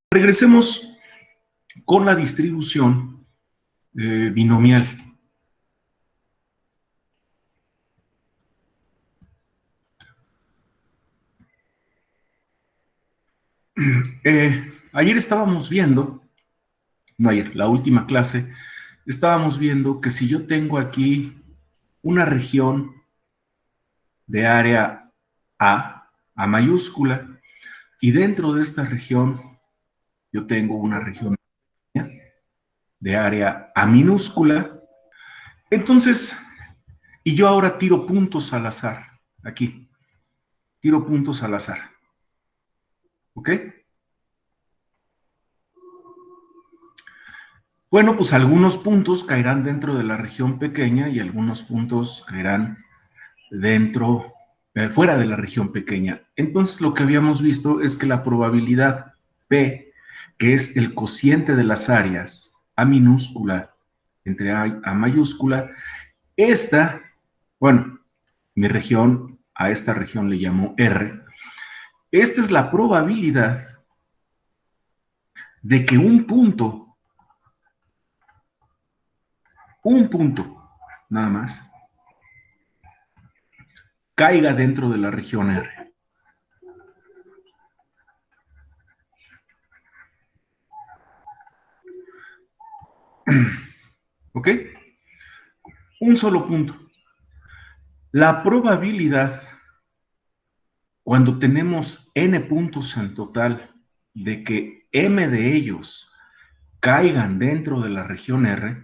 Regresemos con la distribución binomial. Ayer estábamos viendo, no ayer, la última clase, estábamos viendo que si yo tengo aquí una región de área A mayúscula, y dentro de esta región yo tengo una región de área A minúscula, entonces, y yo ahora tiro puntos al azar, aquí, tiro puntos al azar, ¿ok? Bueno, pues algunos puntos caerán dentro de la región pequeña y algunos puntos caerán dentro, fuera de la región pequeña. Entonces, lo que habíamos visto es que la probabilidad P, que es el cociente de las áreas A minúscula entre A mayúscula, esta, bueno, mi región, a esta región le llamo R, esta es la probabilidad de que un punto, nada más, caiga dentro de la región R. ¿Ok? Un solo punto. La probabilidad, cuando tenemos n puntos en total, de que m de ellos caigan dentro de la región R,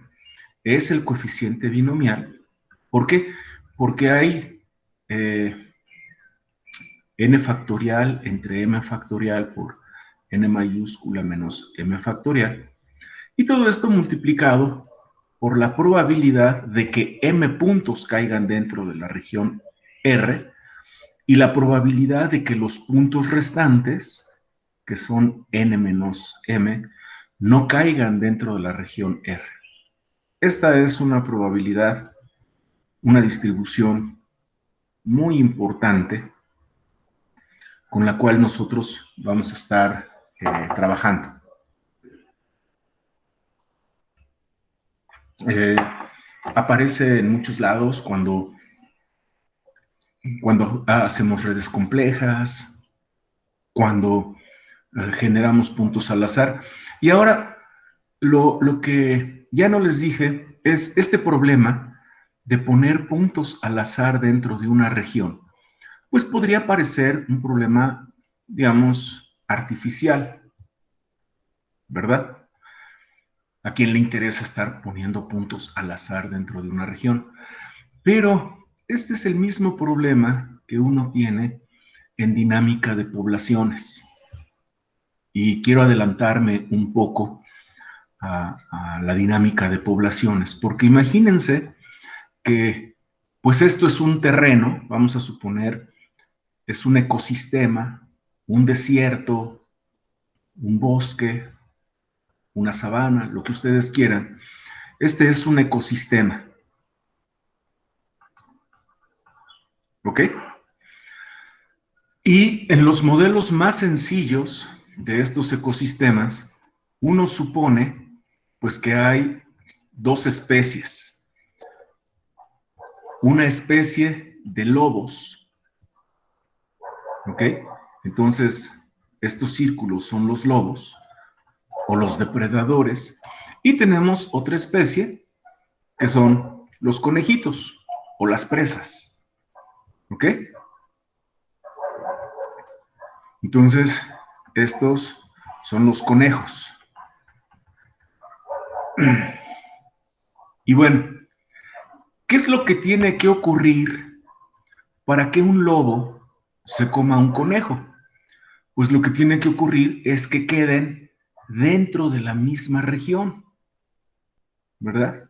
es el coeficiente binomial. ¿Por qué? Porque hay n factorial entre m factorial por n mayúscula menos m factorial, y todo esto multiplicado por la probabilidad de que m puntos caigan dentro de la región R y la probabilidad de que los puntos restantes, que son n menos m, no caigan dentro de la región R. Esta es una probabilidad, una distribución muy importante con la cual nosotros vamos a estar trabajando. Aparece en muchos lados cuando hacemos redes complejas, cuando generamos puntos al azar. Y ahora, lo que ya no les dije es este problema de poner puntos al azar dentro de una región. Pues podría parecer un problema, digamos, artificial, ¿verdad? ¿A quién le interesa estar poniendo puntos al azar dentro de una región? Pero este es el mismo problema que uno tiene en dinámica de poblaciones. Y quiero adelantarme un poco a la dinámica de poblaciones, porque imagínense que, pues esto es un terreno, vamos a suponer, es un ecosistema, un desierto, un bosque, una sabana, lo que ustedes quieran. Este es un ecosistema, ¿ok? Y en los modelos más sencillos de estos ecosistemas, uno supone pues que hay dos especies. Una especie de lobos, ¿ok? Entonces, estos círculos son los lobos o los depredadores, y tenemos otra especie que son los conejitos o las presas, ¿ok? Entonces, estos son los conejos. Y bueno, ¿qué es lo que tiene que ocurrir para que un lobo se coma un conejo? Pues lo que tiene que ocurrir es que queden dentro de la misma región, ¿verdad?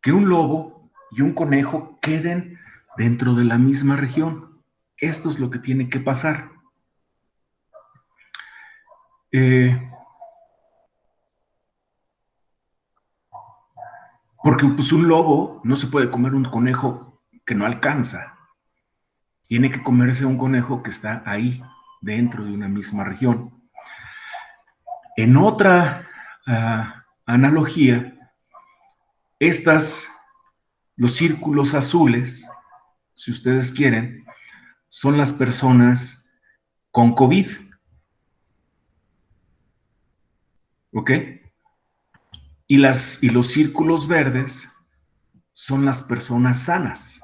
Que un lobo y un conejo queden dentro de la misma región. Esto es lo que tiene que pasar. Porque pues un lobo no se puede comer un conejo que no alcanza. Tiene que comerse un conejo que está ahí, dentro de una misma región. En otra analogía, los círculos azules, si ustedes quieren, son las personas con COVID, ¿ok? Y los círculos verdes son las personas sanas,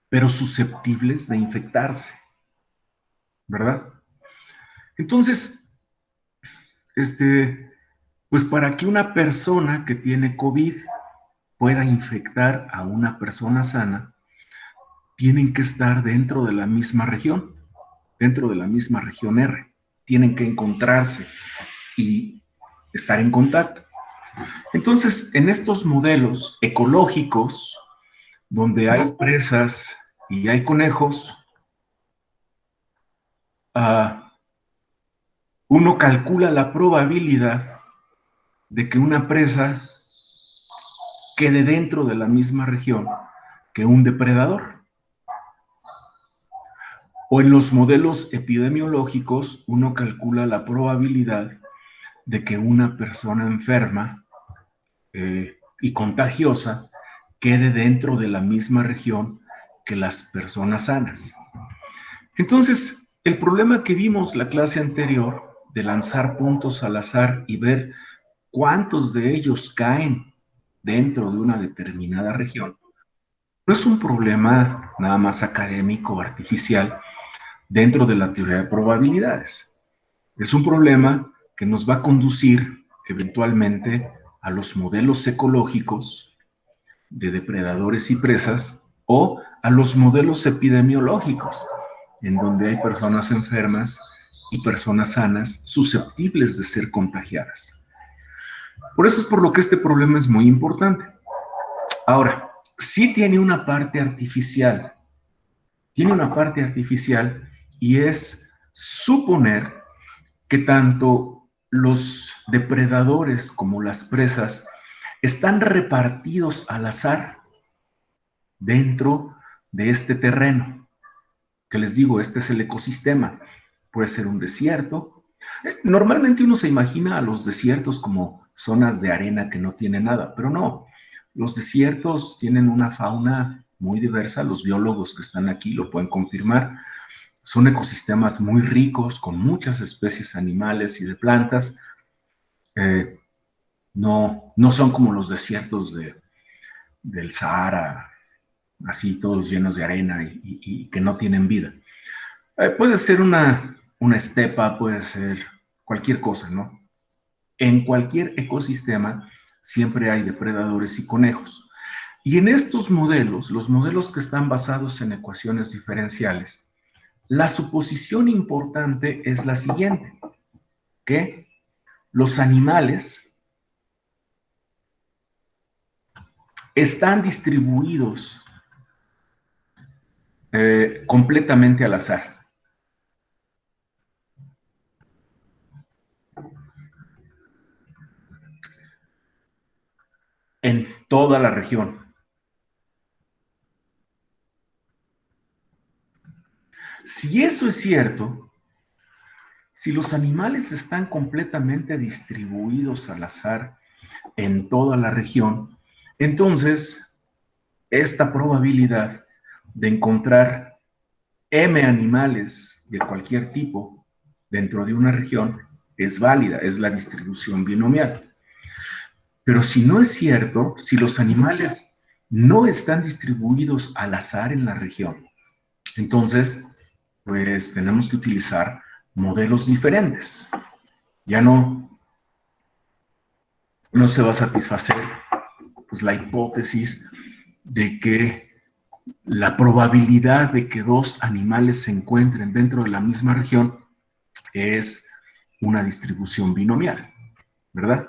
pero susceptibles de infectarse, ¿verdad? Entonces, pues para que una persona que tiene COVID pueda infectar a una persona sana, tienen que estar dentro de la misma región, dentro de la misma región R. Tienen que encontrarse y estar en contacto. Entonces, en estos modelos ecológicos, donde hay presas y hay conejos, uno calcula la probabilidad de que una presa quede dentro de la misma región que un depredador. O en los modelos epidemiológicos, uno calcula la probabilidad de que una persona enferma y contagiosa quede dentro de la misma región que las personas sanas. Entonces, el problema que vimos la clase anterior de lanzar puntos al azar y ver cuántos de ellos caen dentro de una determinada región, no es un problema nada más académico o artificial dentro de la teoría de probabilidades. Es un problema que nos va a conducir eventualmente a los modelos ecológicos de depredadores y presas o a los modelos epidemiológicos, en donde hay personas enfermas y personas sanas susceptibles de ser contagiadas. Por eso es por lo que este problema es muy importante. Ahora, sí tiene una parte artificial y es suponer que tanto los depredadores como las presas están repartidos al azar dentro de este terreno. Que les digo, este es el ecosistema. Puede ser un desierto. Normalmente uno se imagina a los desiertos como zonas de arena que no tienen nada, pero no. Los desiertos tienen una fauna muy diversa. Los biólogos que están aquí lo pueden confirmar. Son ecosistemas muy ricos, con muchas especies animales y de plantas. No son como los desiertos del Sahara, así todos llenos de arena y que no tienen vida. Puede ser una estepa, puede ser cualquier cosa, ¿no? En cualquier ecosistema siempre hay depredadores y conejos. Y en estos modelos, los modelos que están basados en ecuaciones diferenciales, la suposición importante es la siguiente, que los animales están distribuidos completamente al azar. En toda la región. Si eso es cierto, si los animales están completamente distribuidos al azar en toda la región, entonces esta probabilidad de encontrar M animales de cualquier tipo dentro de una región es válida, es la distribución binomial. Pero si no es cierto, si los animales no están distribuidos al azar en la región, entonces, pues tenemos que utilizar modelos diferentes. Ya no se va a satisfacer pues, la hipótesis de que la probabilidad de que dos animales se encuentren dentro de la misma región es una distribución binomial, ¿verdad?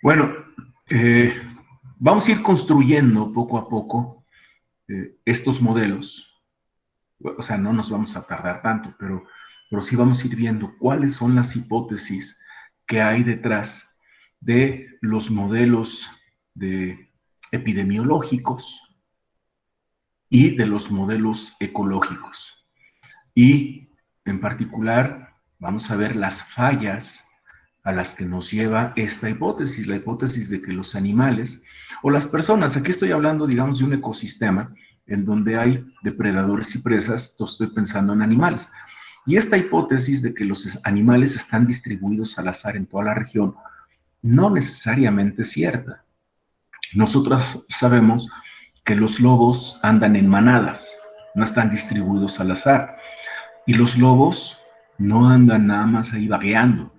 Bueno, vamos a ir construyendo poco a poco estos modelos. O sea, no nos vamos a tardar tanto, pero sí vamos a ir viendo cuáles son las hipótesis que hay detrás de los modelos epidemiológicos y de los modelos ecológicos. Y en particular, vamos a ver las fallas a las que nos lleva esta hipótesis, la hipótesis de que los animales o las personas, aquí estoy hablando, digamos, de un ecosistema en donde hay depredadores y presas, estoy pensando en animales. Y esta hipótesis de que los animales están distribuidos al azar en toda la región no necesariamente es cierta. Nosotros sabemos que los lobos andan en manadas, no están distribuidos al azar. Y los lobos no andan nada más ahí vagueando,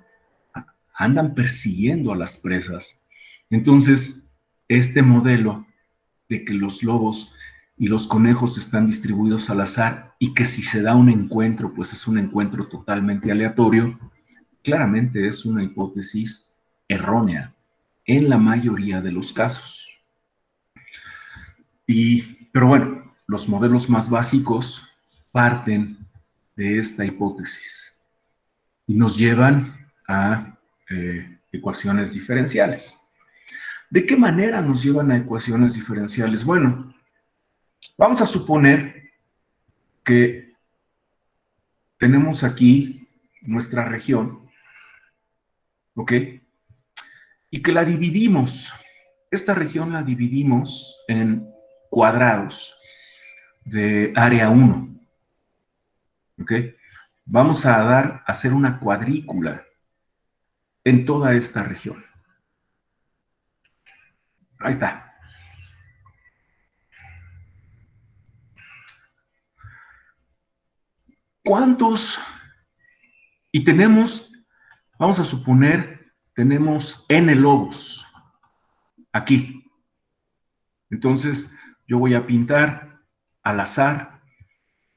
andan persiguiendo a las presas. Entonces, este modelo de que los lobos y los conejos están distribuidos al azar y que si se da un encuentro, pues es un encuentro totalmente aleatorio, claramente es una hipótesis errónea en la mayoría de los casos. Pero bueno, los modelos más básicos parten de esta hipótesis y nos llevan a ecuaciones diferenciales. ¿De qué manera nos llevan a ecuaciones diferenciales? Bueno, vamos a suponer que tenemos aquí nuestra región, ¿ok? Y que la dividimos. Esta región la dividimos en cuadrados de área 1, ¿ok? Vamos a hacer una cuadrícula en toda esta región. Ahí está. ¿Cuántos? Y tenemos, vamos a suponer, tenemos n lobos aquí. Entonces, yo voy a pintar al azar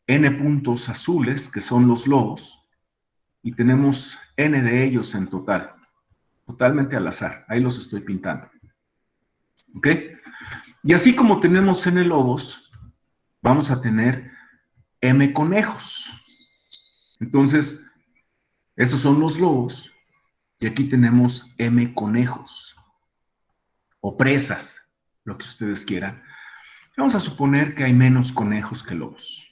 n puntos azules, que son los lobos, y tenemos n de ellos en total, totalmente al azar. Ahí los estoy pintando. ¿Ok? Y así como tenemos n lobos, vamos a tener m conejos. Entonces, esos son los lobos, y aquí tenemos m conejos, o presas, lo que ustedes quieran. Vamos a suponer que hay menos conejos que lobos.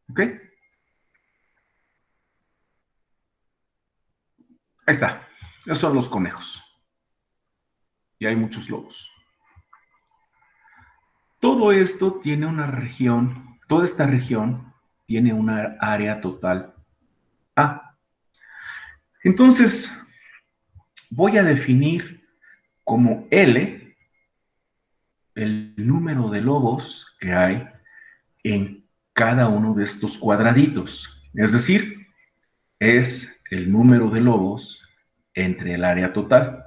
¿Ok? Ahí está. Esos son los conejos. Y hay muchos lobos. Todo esto tiene una región, toda esta región tiene una área total A. Entonces, voy a definir como L el número de lobos que hay en cada uno de estos cuadraditos. Es decir, es el número de lobos entre el área total.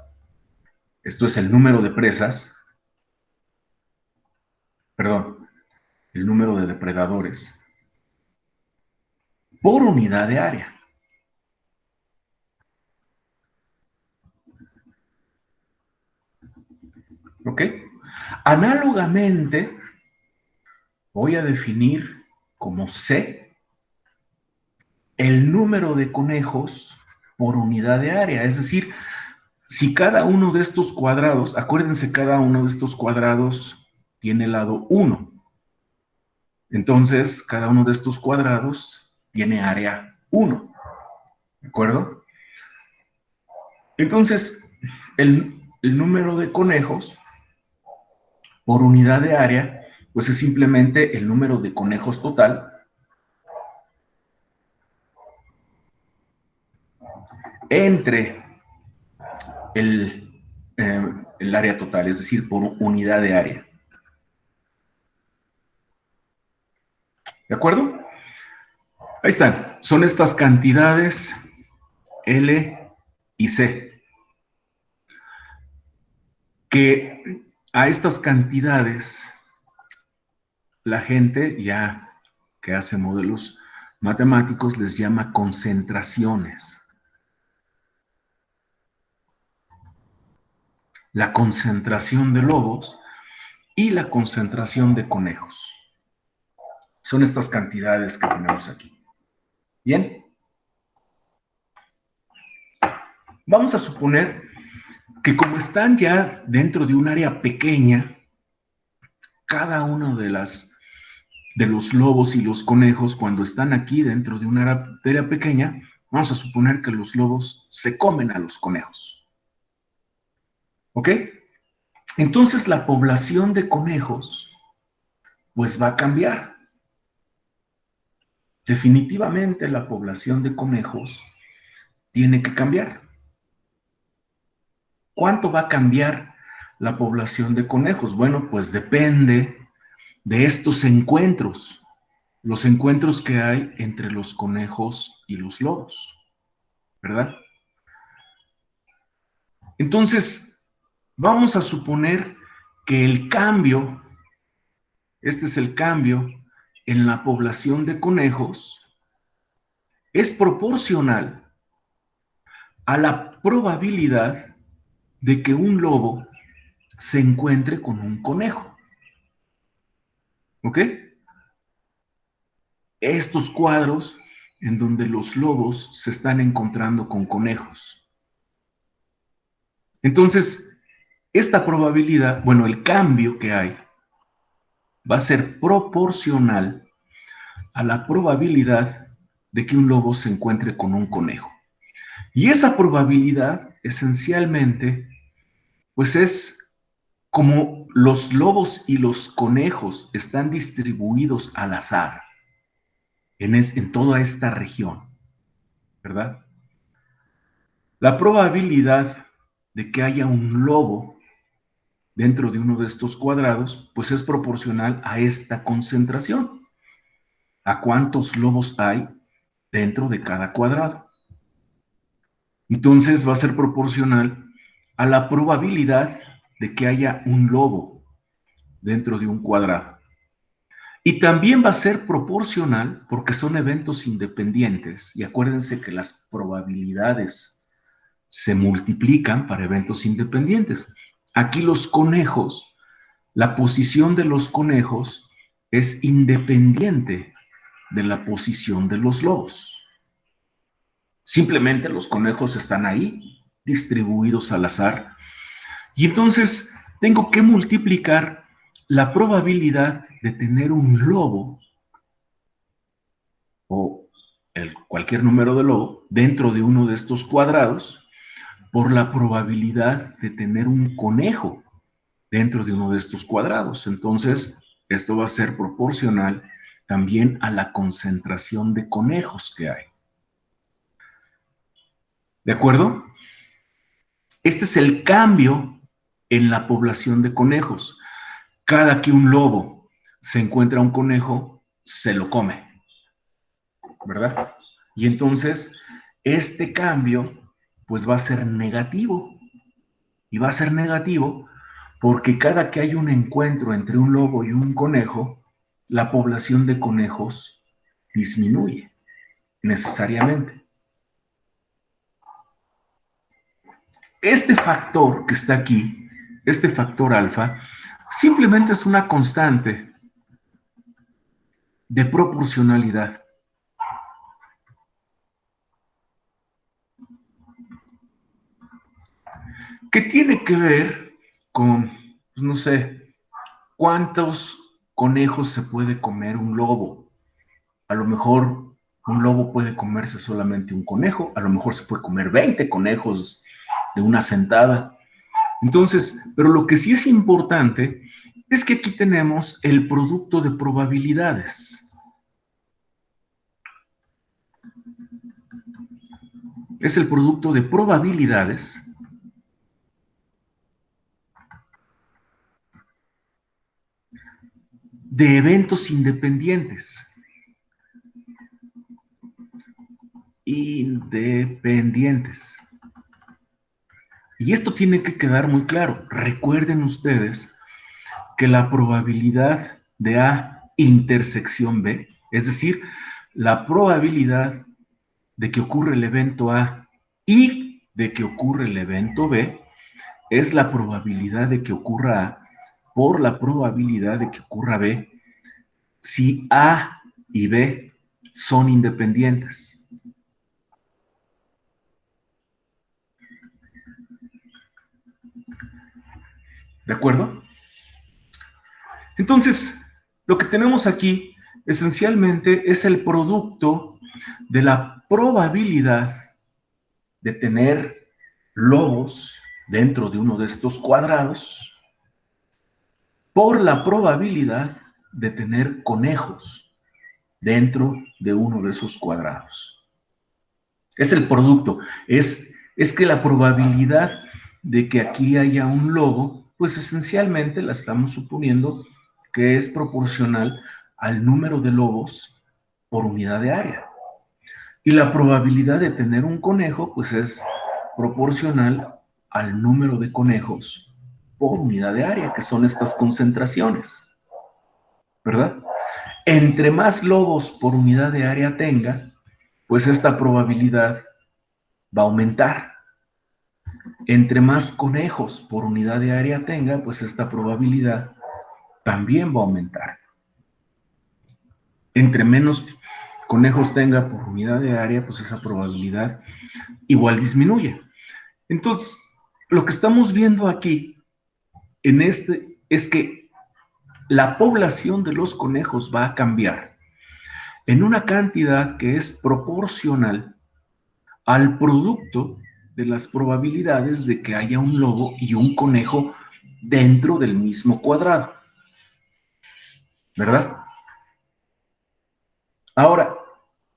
Esto es el número de presas, perdón, el número de depredadores por unidad de área. ¿Ok? Análogamente, voy a definir como C el número de conejos por unidad de área. Es decir, si cada uno de estos cuadrados, acuérdense, cada uno de estos cuadrados tiene lado 1. Entonces, cada uno de estos cuadrados tiene área 1. ¿De acuerdo? Entonces, el número de conejos por unidad de área, pues es simplemente el número de conejos total entre el área total, es decir, por unidad de área. ¿De acuerdo? Ahí están. Son estas cantidades L y C. Que a estas cantidades la gente ya que hace modelos matemáticos les llama concentraciones. La concentración de lobos y la concentración de conejos. Son estas cantidades que tenemos aquí. Bien. Vamos a suponer que como están ya dentro de un área pequeña, cada una de las de los lobos y los conejos cuando están aquí dentro de una arteria pequeña, vamos a suponer que los lobos se comen a los conejos. ¿Ok? Entonces la población de conejos pues va a cambiar. Definitivamente la población de conejos tiene que cambiar. ¿Cuánto va a cambiar la población de conejos? Bueno, pues depende de estos encuentros, los encuentros que hay entre los conejos y los lobos, ¿verdad? Entonces, vamos a suponer que el cambio, este es el cambio en la población de conejos, es proporcional a la probabilidad de que un lobo se encuentre con un conejo. ¿Ok? Estos cuadros en donde los lobos se están encontrando con conejos. Entonces, esta probabilidad, bueno, el cambio que hay va a ser proporcional a la probabilidad de que un lobo se encuentre con un conejo. Y esa probabilidad, esencialmente, pues es como los lobos y los conejos están distribuidos al azar en toda esta región, ¿verdad? La probabilidad de que haya un lobo dentro de uno de estos cuadrados, pues es proporcional a esta concentración, a cuántos lobos hay dentro de cada cuadrado. Entonces va a ser proporcional a la probabilidad de que haya un lobo dentro de un cuadrado. Y también va a ser proporcional porque son eventos independientes. Y acuérdense que las probabilidades se multiplican para eventos independientes. Aquí los conejos, la posición de los conejos es independiente de la posición de los lobos. Simplemente los conejos están ahí, distribuidos al azar. Y entonces tengo que multiplicar la probabilidad de tener un lobo o cualquier número de lobo dentro de uno de estos cuadrados por la probabilidad de tener un conejo dentro de uno de estos cuadrados. Entonces, esto va a ser proporcional también a la concentración de conejos que hay. ¿De acuerdo? Este es el cambio en la población de conejos. Cada que un lobo se encuentra un conejo, se lo come, ¿verdad? Y entonces, este cambio, pues va a ser negativo. Y va a ser negativo porque cada que hay un encuentro entre un lobo y un conejo, la población de conejos disminuye necesariamente. Este factor que está aquí, este factor alfa, simplemente es una constante de proporcionalidad. Que tiene que ver con, pues no sé, cuántos conejos se puede comer un lobo. A lo mejor un lobo puede comerse solamente un conejo, a lo mejor se puede comer 20 conejos de una sentada. Entonces, pero lo que sí es importante es que aquí tenemos el producto de probabilidades. Es el producto de probabilidades de eventos independientes. Independientes. Y esto tiene que quedar muy claro. Recuerden ustedes que la probabilidad de A intersección B, es decir, la probabilidad de que ocurra el evento A y de que ocurra el evento B, es la probabilidad de que ocurra A por la probabilidad de que ocurra B si A y B son independientes. ¿De acuerdo? Entonces, lo que tenemos aquí esencialmente es el producto de la probabilidad de tener lobos dentro de uno de estos cuadrados por la probabilidad de tener conejos dentro de uno de esos cuadrados. Es el producto, es que la probabilidad de que aquí haya un lobo, pues esencialmente la estamos suponiendo que es proporcional al número de lobos por unidad de área. Y la probabilidad de tener un conejo, pues es proporcional al número de conejos por unidad de área, que son estas concentraciones, ¿verdad? Entre más lobos por unidad de área tenga, pues esta probabilidad va a aumentar. Entre más conejos por unidad de área tenga, pues esta probabilidad también va a aumentar. Entre menos conejos tenga por unidad de área, pues esa probabilidad igual disminuye. Entonces, lo que estamos viendo aquí en este es que la población de los conejos va a cambiar en una cantidad que es proporcional al producto de las probabilidades de que haya un lobo y un conejo dentro del mismo cuadrado, ¿verdad? Ahora,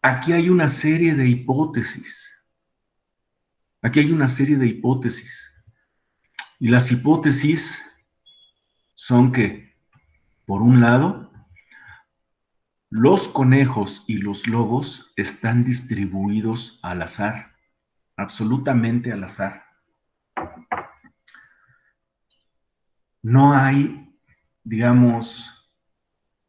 aquí hay una serie de hipótesis. Aquí hay una serie de hipótesis. Y las hipótesis son que, por un lado, los conejos y los lobos están distribuidos al azar, absolutamente al azar. No hay, digamos,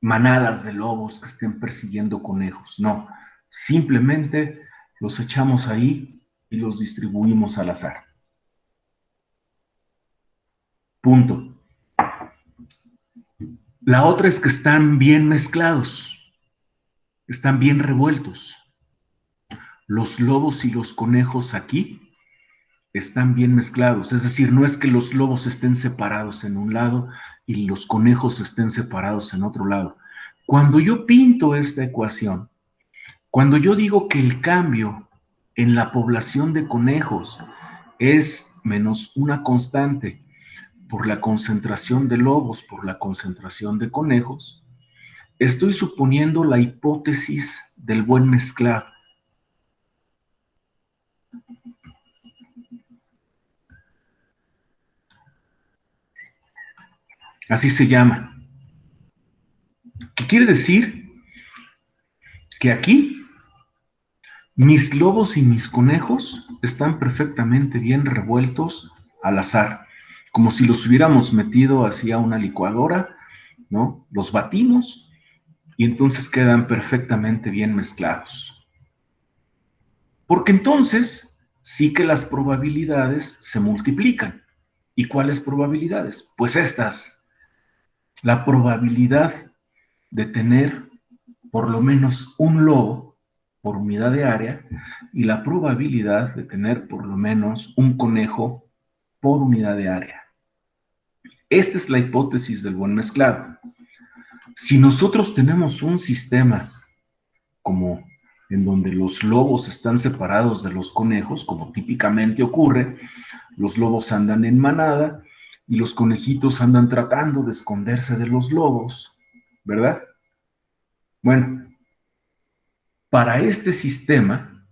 manadas de lobos que estén persiguiendo conejos, no. Simplemente los echamos ahí y los distribuimos al azar. Punto. La otra es que están bien mezclados, están bien revueltos. Los lobos y los conejos aquí están bien mezclados, es decir, no es que los lobos estén separados en un lado y los conejos estén separados en otro lado. Cuando yo pinto esta ecuación, cuando yo digo que el cambio en la población de conejos es menos una constante por la concentración de lobos, por la concentración de conejos, estoy suponiendo la hipótesis del buen mezclado. Así se llama. ¿Qué quiere decir? Que aquí mis lobos y mis conejos están perfectamente bien revueltos al azar, como si los hubiéramos metido hacia una licuadora, ¿no? Los batimos y entonces quedan perfectamente bien mezclados. Porque entonces sí que las probabilidades se multiplican. ¿Y cuáles probabilidades? Pues estas. La probabilidad de tener por lo menos un lobo por unidad de área y la probabilidad de tener por lo menos un conejo por unidad de área. Esta es la hipótesis del buen mezclado. Si nosotros tenemos un sistema como en donde los lobos están separados de los conejos, como típicamente ocurre, los lobos andan en manada y los conejitos andan tratando de esconderse de los lobos, ¿verdad? Bueno, para este sistema,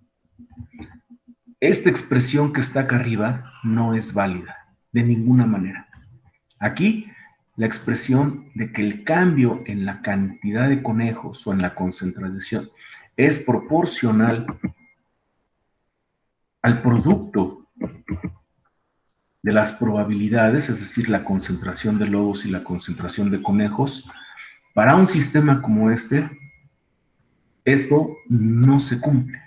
esta expresión que está acá arriba no es válida, de ninguna manera. Aquí, la expresión de que el cambio en la cantidad de conejos o en la concentración es proporcional al producto de las probabilidades, es decir, la concentración de lobos y la concentración de conejos, para un sistema como este, esto no se cumple.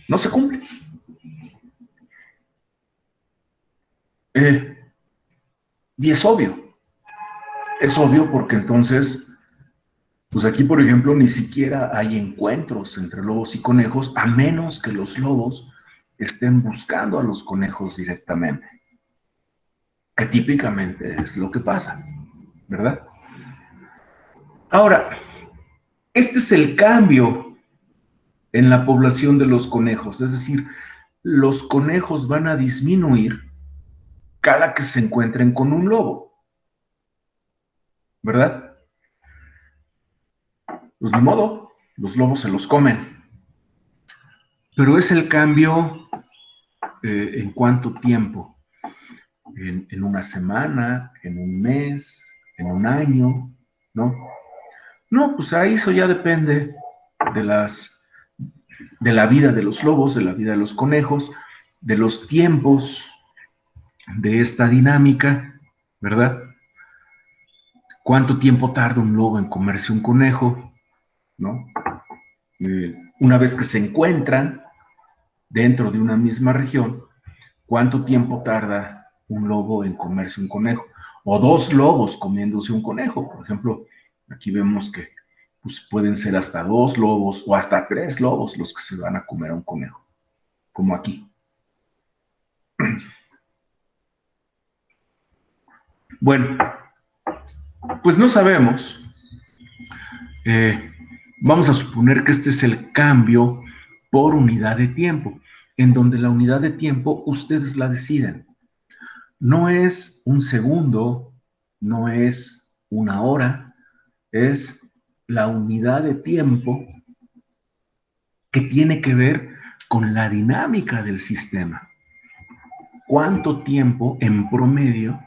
No se cumple. Y es obvio. Es obvio porque entonces, pues aquí, por ejemplo, ni siquiera hay encuentros entre lobos y conejos, a menos que los lobos estén buscando a los conejos directamente, que típicamente es lo que pasa, ¿verdad? Ahora, Este es el cambio en la población de los conejos, es decir, los conejos van a disminuir cada que se encuentren con un lobo, ¿verdad? Pues ni modo, los lobos se los comen. Pero es el cambio en cuánto tiempo, en una semana, en un mes, en un año, ¿no? No, pues ahí eso ya depende de de la vida de los lobos, de la vida de los conejos, de los tiempos de esta dinámica, ¿verdad? ¿Cuánto tiempo tarda un lobo en comerse un conejo? ¿No? Una vez que se encuentran dentro de una misma región, ¿cuánto tiempo tarda un lobo en comerse un conejo? O dos lobos comiéndose un conejo. Por ejemplo, aquí vemos que pues, pueden ser hasta dos lobos o hasta tres lobos los que se van a comer a un conejo, como aquí. Bueno, pues no sabemos. Eh, Vamos a suponer que este es el cambio por unidad de tiempo, en donde la unidad de tiempo ustedes la deciden. No es un segundo, no es una hora, es la unidad de tiempo que tiene que ver con la dinámica del sistema. ¿Cuánto tiempo en promedio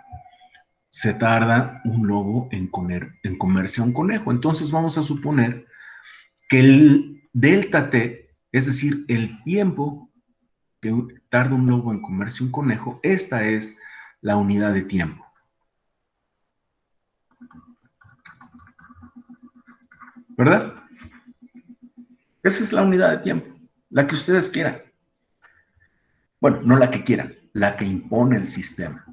se tarda un lobo en comerse a un conejo? Entonces vamos a suponer que el delta T, es decir, el tiempo que tarda un lobo en comerse un conejo, esta es la unidad de tiempo. ¿Verdad? Esa es la unidad de tiempo, la que ustedes quieran. Bueno, no la que quieran, la que impone el sistema.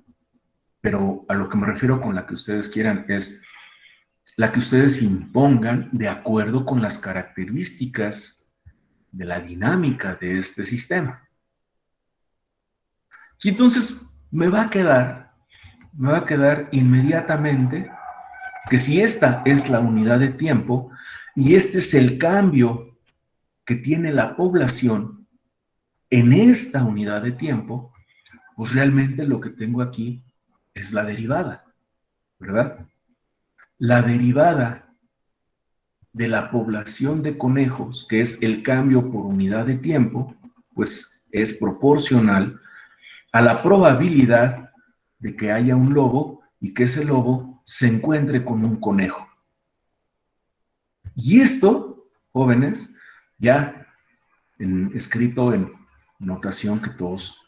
Pero a lo que me refiero con la que ustedes quieran es la que ustedes impongan de acuerdo con las características de la dinámica de este sistema. Y entonces me va a quedar inmediatamente que si esta es la unidad de tiempo y este es el cambio que tiene la población en esta unidad de tiempo, pues realmente lo que tengo aquí es la derivada, ¿verdad? La derivada de la población de conejos, que es el cambio por unidad de tiempo, pues es proporcional a la probabilidad de que haya un lobo y que ese lobo se encuentre con un conejo. Y esto, jóvenes, ya escrito en notación que todos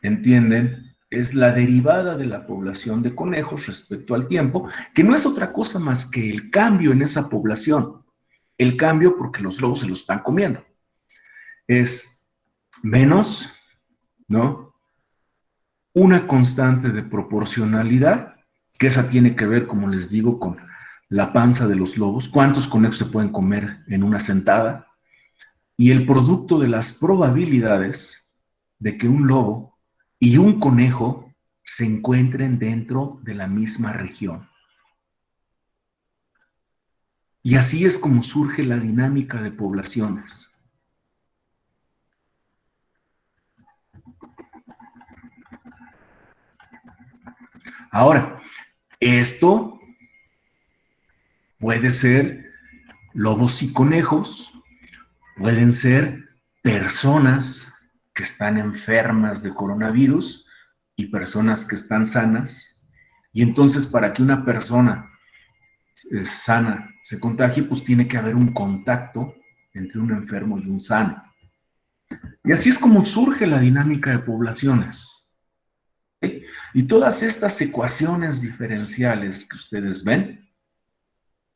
entienden, es la derivada de la población de conejos respecto al tiempo, que no es otra cosa más que el cambio en esa población. El cambio porque los lobos se lo están comiendo. Es menos, ¿no? Una constante de proporcionalidad, que esa tiene que ver, como les digo, con la panza de los lobos, cuántos conejos se pueden comer en una sentada, y el producto de las probabilidades de que un lobo y un conejo se encuentren dentro de la misma región. Y así es como surge la dinámica de poblaciones. Ahora, esto puede ser lobos y conejos, pueden ser personas que están enfermas de coronavirus y personas que están sanas. Y entonces para que una persona sana se contagie, pues tiene que haber un contacto entre un enfermo y un sano. Y así es como surge la dinámica de poblaciones. ¿Sí? Y todas estas ecuaciones diferenciales que ustedes ven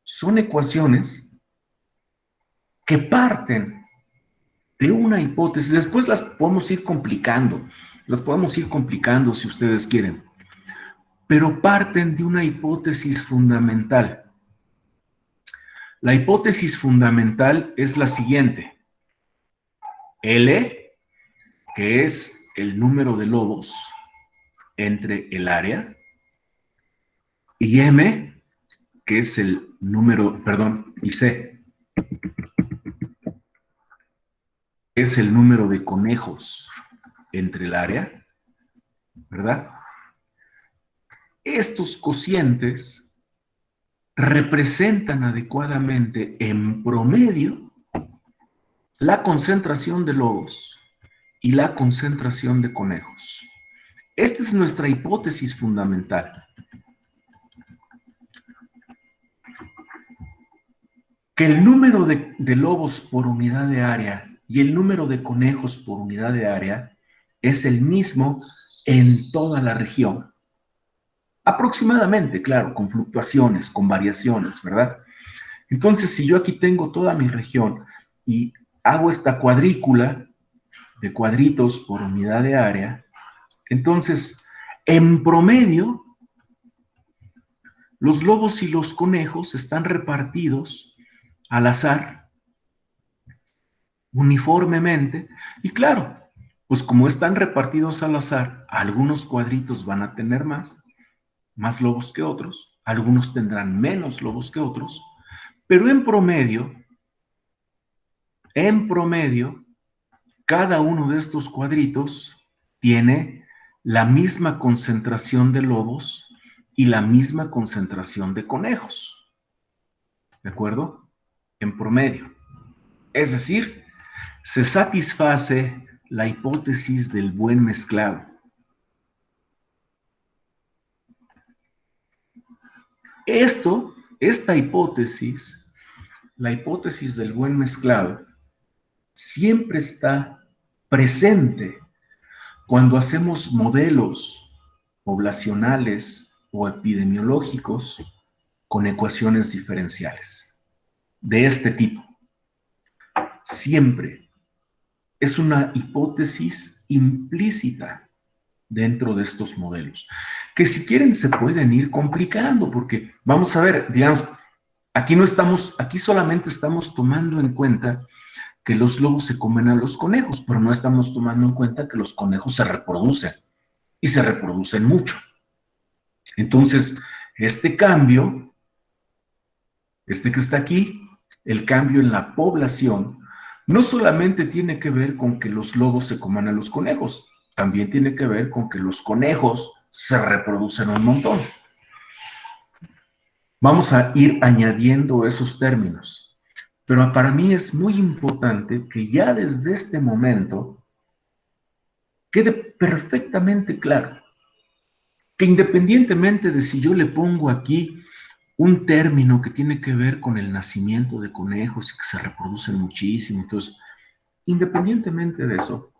son ecuaciones que parten de una hipótesis. Después las podemos ir complicando si ustedes quieren, pero parten de una hipótesis fundamental. La hipótesis fundamental es la siguiente. L, que es el número de lobos entre el área, y M, que es el número, perdón, y C, Es el número de conejos entre el área, ¿verdad? Estos cocientes representan adecuadamente en promedio la concentración de lobos y la concentración de conejos. Esta es nuestra hipótesis fundamental. Que el número de lobos por unidad de área y el número de conejos por unidad de área es el mismo en toda la región. Aproximadamente, claro, con fluctuaciones, con variaciones, ¿verdad? Entonces, si yo aquí tengo toda mi región y hago esta cuadrícula de cuadritos por unidad de área, entonces, en promedio, los lobos y los conejos están repartidos al azar, uniformemente, y claro, pues como están repartidos al azar, algunos cuadritos van a tener más lobos que otros, algunos tendrán menos lobos que otros, pero en promedio, cada uno de estos cuadritos tiene la misma concentración de lobos y la misma concentración de conejos. ¿De acuerdo? En promedio. Es decir, se satisface la hipótesis del buen mezclado. Esta hipótesis, la hipótesis del buen mezclado, siempre está presente cuando hacemos modelos poblacionales o epidemiológicos con ecuaciones diferenciales de este tipo. Siempre es una hipótesis implícita dentro de estos modelos, que si quieren se pueden ir complicando, porque vamos a ver, digamos, aquí solamente estamos tomando en cuenta que los lobos se comen a los conejos, pero no estamos tomando en cuenta que los conejos se reproducen y se reproducen mucho. Entonces, este cambio, este que está aquí, el cambio en la población, no solamente tiene que ver con que los lobos se coman a los conejos, también tiene que ver con que los conejos se reproducen un montón. Vamos a ir añadiendo esos términos, pero para mí es muy importante que ya desde este momento quede perfectamente claro que independientemente de si yo le pongo aquí un término que tiene que ver con el nacimiento de conejos y que se reproducen muchísimo, entonces, independientemente de eso,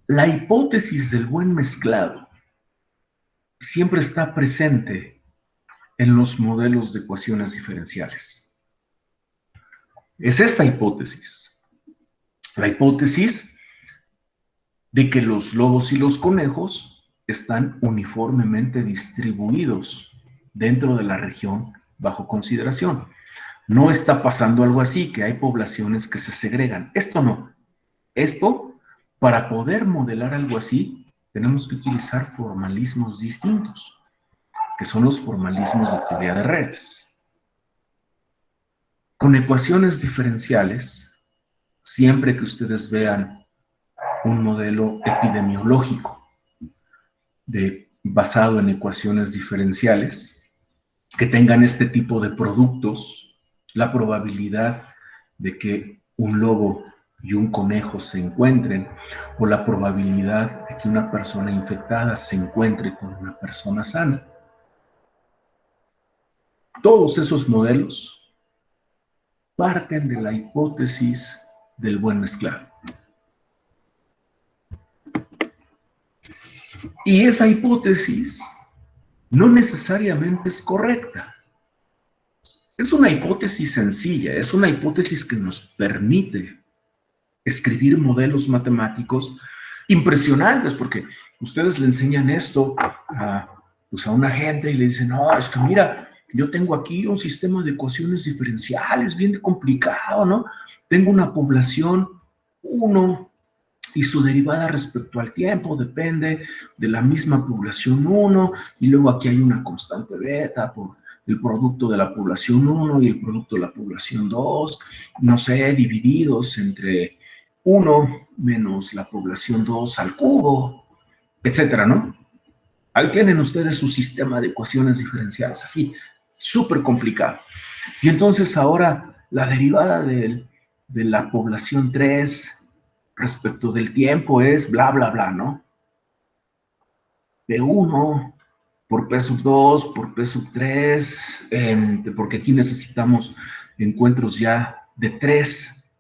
la hipótesis del buen mezclado siempre está presente en los modelos de ecuaciones diferenciales. Es esta hipótesis, la hipótesis de que los lobos y los conejos están uniformemente distribuidos dentro de la región bajo consideración. No está pasando algo así, que hay poblaciones que se segregan. Esto no. Esto, para poder modelar algo así, tenemos que utilizar formalismos distintos, que son los formalismos de teoría de redes. Con ecuaciones diferenciales, siempre que ustedes vean un modelo epidemiológico basado en ecuaciones diferenciales, que tengan este tipo de productos, la probabilidad de que un lobo y un conejo se encuentren, o la probabilidad de que una persona infectada se encuentre con una persona sana. Todos esos modelos parten de la hipótesis del buen mezclado. Y esa hipótesis no necesariamente es correcta. Es una hipótesis sencilla, es una hipótesis que nos permite escribir modelos matemáticos impresionantes, porque ustedes le enseñan esto pues a una gente y le dicen, no, es que mira, yo tengo aquí un sistema de ecuaciones diferenciales bien complicado, ¿no? Tengo una población 1 y su derivada respecto al tiempo depende de la misma población 1, y luego aquí hay una constante beta por el producto de la población 1 y el producto de la población 2, no sé, divididos entre 1 menos la población 2 al cubo, etcétera, ¿no? Ahí tienen ustedes su sistema de ecuaciones diferenciales, así, súper complicado. Y entonces ahora la derivada de la población 3 respecto del tiempo es bla, bla, bla, ¿no? P1 por P sub 2, por P sub 3, porque aquí necesitamos encuentros ya de tres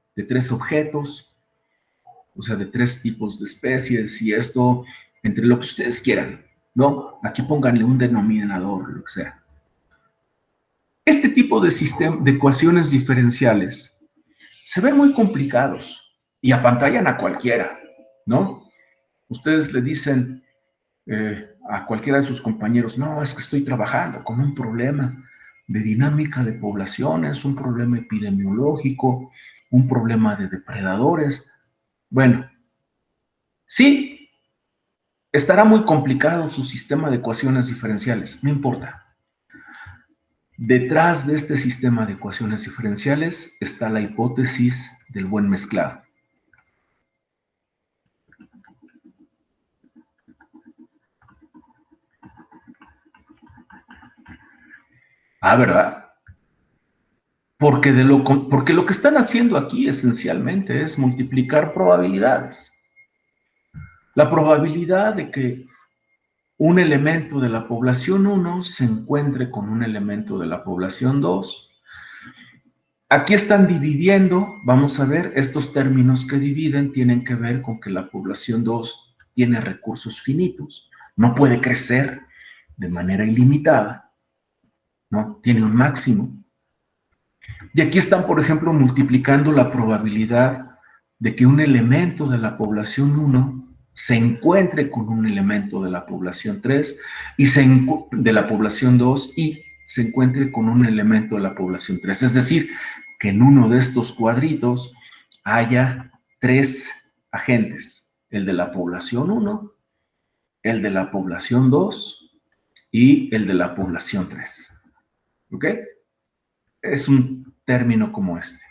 objetos, o sea, de 3 tipos de especies, y esto entre lo que ustedes quieran, ¿no? Aquí pónganle un denominador, lo que sea. Este tipo de de ecuaciones diferenciales se ven muy complicados y apantallan a cualquiera, ¿no? Ustedes le dicen a cualquiera de sus compañeros, no, es que estoy trabajando con un problema de dinámica de poblaciones, un problema epidemiológico, un problema de depredadores. Bueno, sí, estará muy complicado su sistema de ecuaciones diferenciales, no importa. Detrás de este sistema de ecuaciones diferenciales está la hipótesis del buen mezclado. Ah, ¿verdad? Porque lo que están haciendo aquí esencialmente es multiplicar probabilidades. La probabilidad de que un elemento de la población 1 se encuentre con un elemento de la población 2. Aquí están dividiendo, vamos a ver, estos términos que dividen tienen que ver con que la población 2 tiene recursos finitos, no puede crecer de manera ilimitada, ¿no? Tiene un máximo. Y aquí están, por ejemplo, multiplicando la probabilidad de que un elemento de la población 1 se encuentre con un elemento de la población 3 y de la población 2 y se encuentre con un elemento de la población 3. Es decir, que en uno de estos cuadritos haya 3 agentes, el de la población 1, el de la población 2 y el de la población 3. ¿Ok? Es un término como este.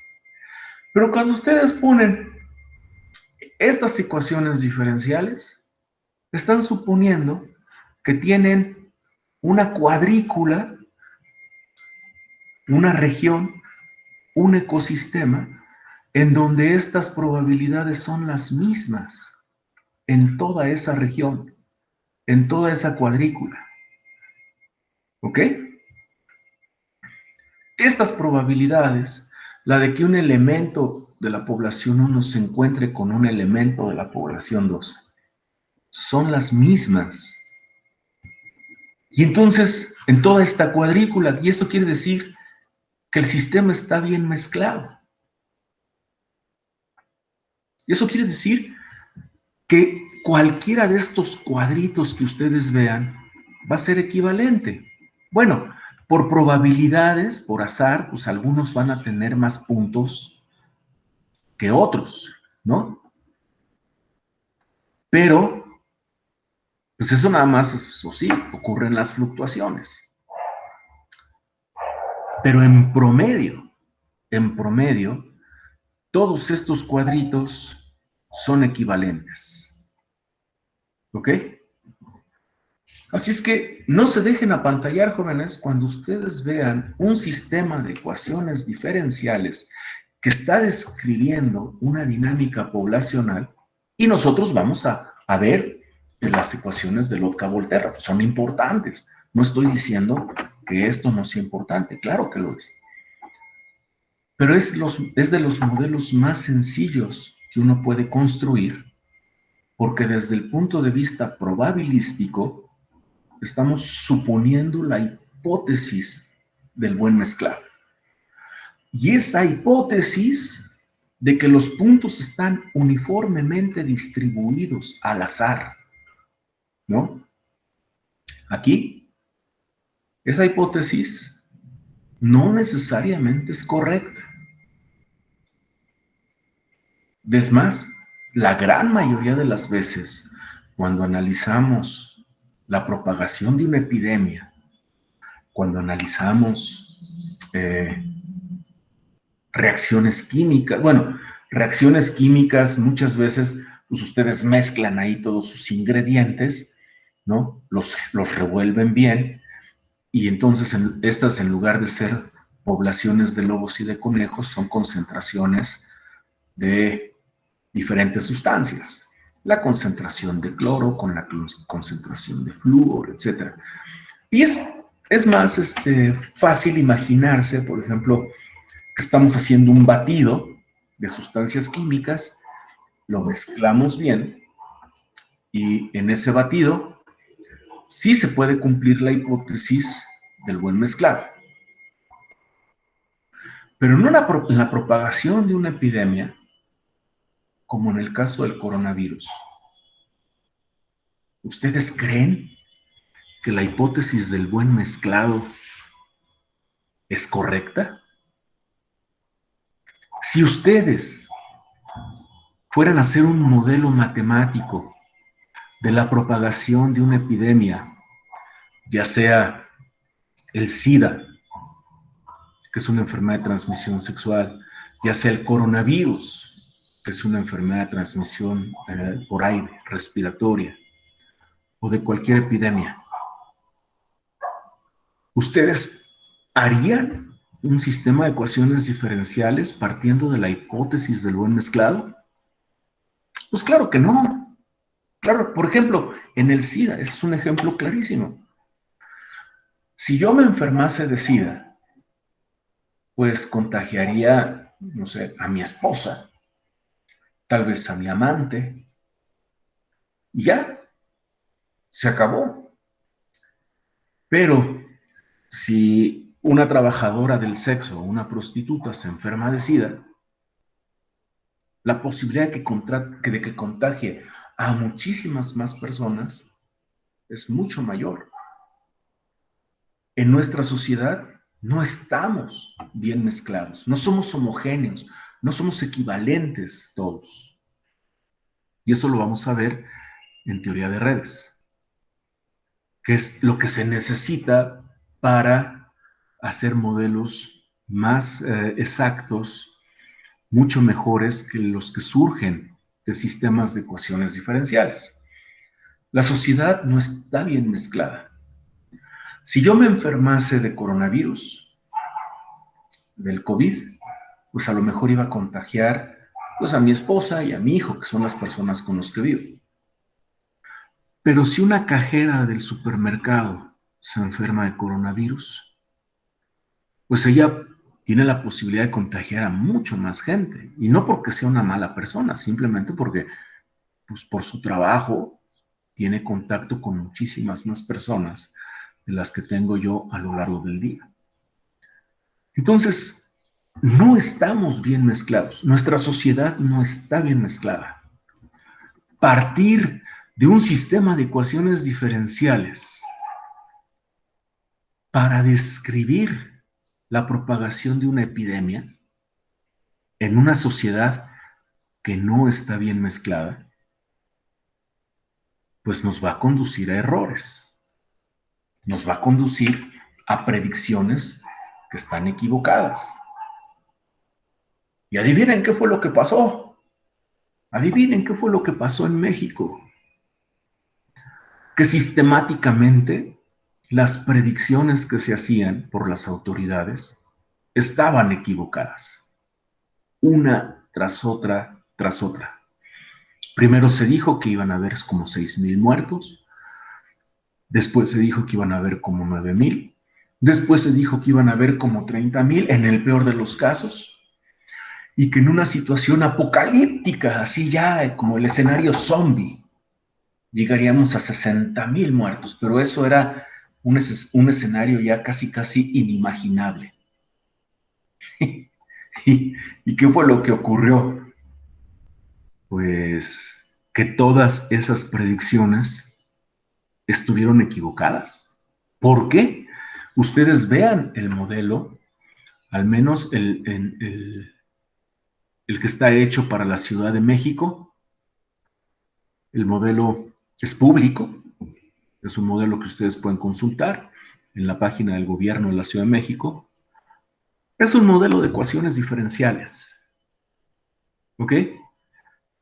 Pero cuando ustedes ponen estas ecuaciones diferenciales, están suponiendo que tienen una cuadrícula, una región, un ecosistema, en donde estas probabilidades son las mismas en toda esa región, en toda esa cuadrícula. ¿Ok? Estas probabilidades, la de que un elemento de la población 1 se encuentre con un elemento de la población 2, son las mismas. Y entonces, en toda esta cuadrícula, y eso quiere decir que el sistema está bien mezclado. Y eso quiere decir que cualquiera de estos cuadritos que ustedes vean va a ser equivalente. Bueno, por probabilidades, por azar, pues algunos van a tener más puntos que otros, ¿no? Pero, pues eso nada más, eso sí, ocurren las fluctuaciones. Pero en promedio, todos estos cuadritos son equivalentes. ¿Ok? Así es que no se dejen apantallar, jóvenes, cuando ustedes vean un sistema de ecuaciones diferenciales que está describiendo una dinámica poblacional y nosotros vamos a ver que las ecuaciones de Lotka-Volterra pues son importantes. No estoy diciendo que esto no sea importante, claro que lo es. Pero es de los modelos más sencillos que uno puede construir porque desde el punto de vista probabilístico estamos suponiendo la hipótesis del buen mezclado. Y esa hipótesis de que los puntos están uniformemente distribuidos al azar, ¿no? Aquí, esa hipótesis no necesariamente es correcta. Es más, la gran mayoría de las veces, cuando analizamos la propagación de una epidemia, cuando analizamos reacciones químicas. Bueno, reacciones químicas muchas veces, pues ustedes mezclan ahí todos sus ingredientes, ¿no? Los revuelven bien y entonces estas, en lugar de ser poblaciones de lobos y de conejos, son concentraciones de diferentes sustancias. La concentración de cloro con la concentración de flúor, etc. Y es más fácil imaginarse, por ejemplo, que estamos haciendo un batido de sustancias químicas, lo mezclamos bien y en ese batido sí se puede cumplir la hipótesis del buen mezclado. Pero no en la propagación de una epidemia, como en el caso del coronavirus. ¿Ustedes creen que la hipótesis del buen mezclado es correcta? Si ustedes fueran a hacer un modelo matemático de la propagación de una epidemia, ya sea el SIDA, que es una enfermedad de transmisión sexual, ya sea el coronavirus, que es una enfermedad de transmisión por aire, respiratoria, o de cualquier epidemia, ¿ustedes harían un sistema de ecuaciones diferenciales partiendo de la hipótesis del buen mezclado? Pues claro que no. Claro, por ejemplo, en el SIDA, ese es un ejemplo clarísimo. Si yo me enfermase de SIDA, pues contagiaría, no sé, a mi esposa, tal vez a mi amante, y ya, se acabó. Pero si una trabajadora del sexo, una prostituta, se enferma de SIDA, la posibilidad de que contagie a muchísimas más personas es mucho mayor. En nuestra sociedad no estamos bien mezclados, no somos homogéneos, no somos equivalentes todos. Y eso lo vamos a ver en teoría de redes, que es lo que se necesita para hacer modelos más exactos, mucho mejores que los que surgen de sistemas de ecuaciones diferenciales. La sociedad no está bien mezclada. Si yo me enfermase de coronavirus, del COVID, pues a lo mejor iba a contagiar pues a mi esposa y a mi hijo, que son las personas con las que vivo. Pero si una cajera del supermercado se enferma de coronavirus, pues ella tiene la posibilidad de contagiar a mucho más gente. Y no porque sea una mala persona, simplemente porque pues, por su trabajo tiene contacto con muchísimas más personas de las que tengo yo a lo largo del día. Entonces, no estamos bien mezclados. Nuestra sociedad no está bien mezclada. Partir de un sistema de ecuaciones diferenciales para describir la propagación de una epidemia en una sociedad que no está bien mezclada, pues nos va a conducir a errores. Nos va a conducir a predicciones que están equivocadas. Y adivinen qué fue lo que pasó. Adivinen qué fue lo que pasó en México. Que sistemáticamente las predicciones que se hacían por las autoridades estaban equivocadas. Una tras otra, tras otra. Primero se dijo que iban a haber como 6,000 muertos. Después se dijo que iban a haber como 9,000. Después se dijo que iban a haber como 30,000 en el peor de los casos. Y que en una situación apocalíptica, así ya como el escenario zombie, llegaríamos a 60,000 muertos, pero eso era un escenario ya casi inimaginable. ¿Y qué fue lo que ocurrió? Pues que todas esas predicciones estuvieron equivocadas. ¿Por qué? Ustedes vean el modelo, al menos el que está hecho para la Ciudad de México. El modelo es público, es un modelo que ustedes pueden consultar. en la página del gobierno de la Ciudad de México, es un modelo de ecuaciones diferenciales, ¿ok?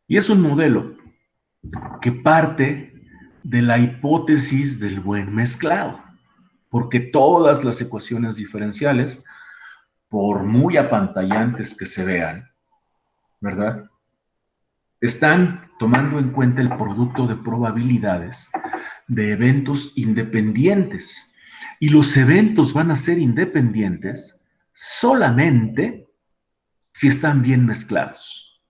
Y es un modelo que parte de la hipótesis del buen mezclado, porque todas las ecuaciones diferenciales, por muy apantallantes que se vean, ¿verdad?, están tomando en cuenta el producto de probabilidades de eventos independientes. Y los eventos van a ser independientes solamente si están bien mezclados.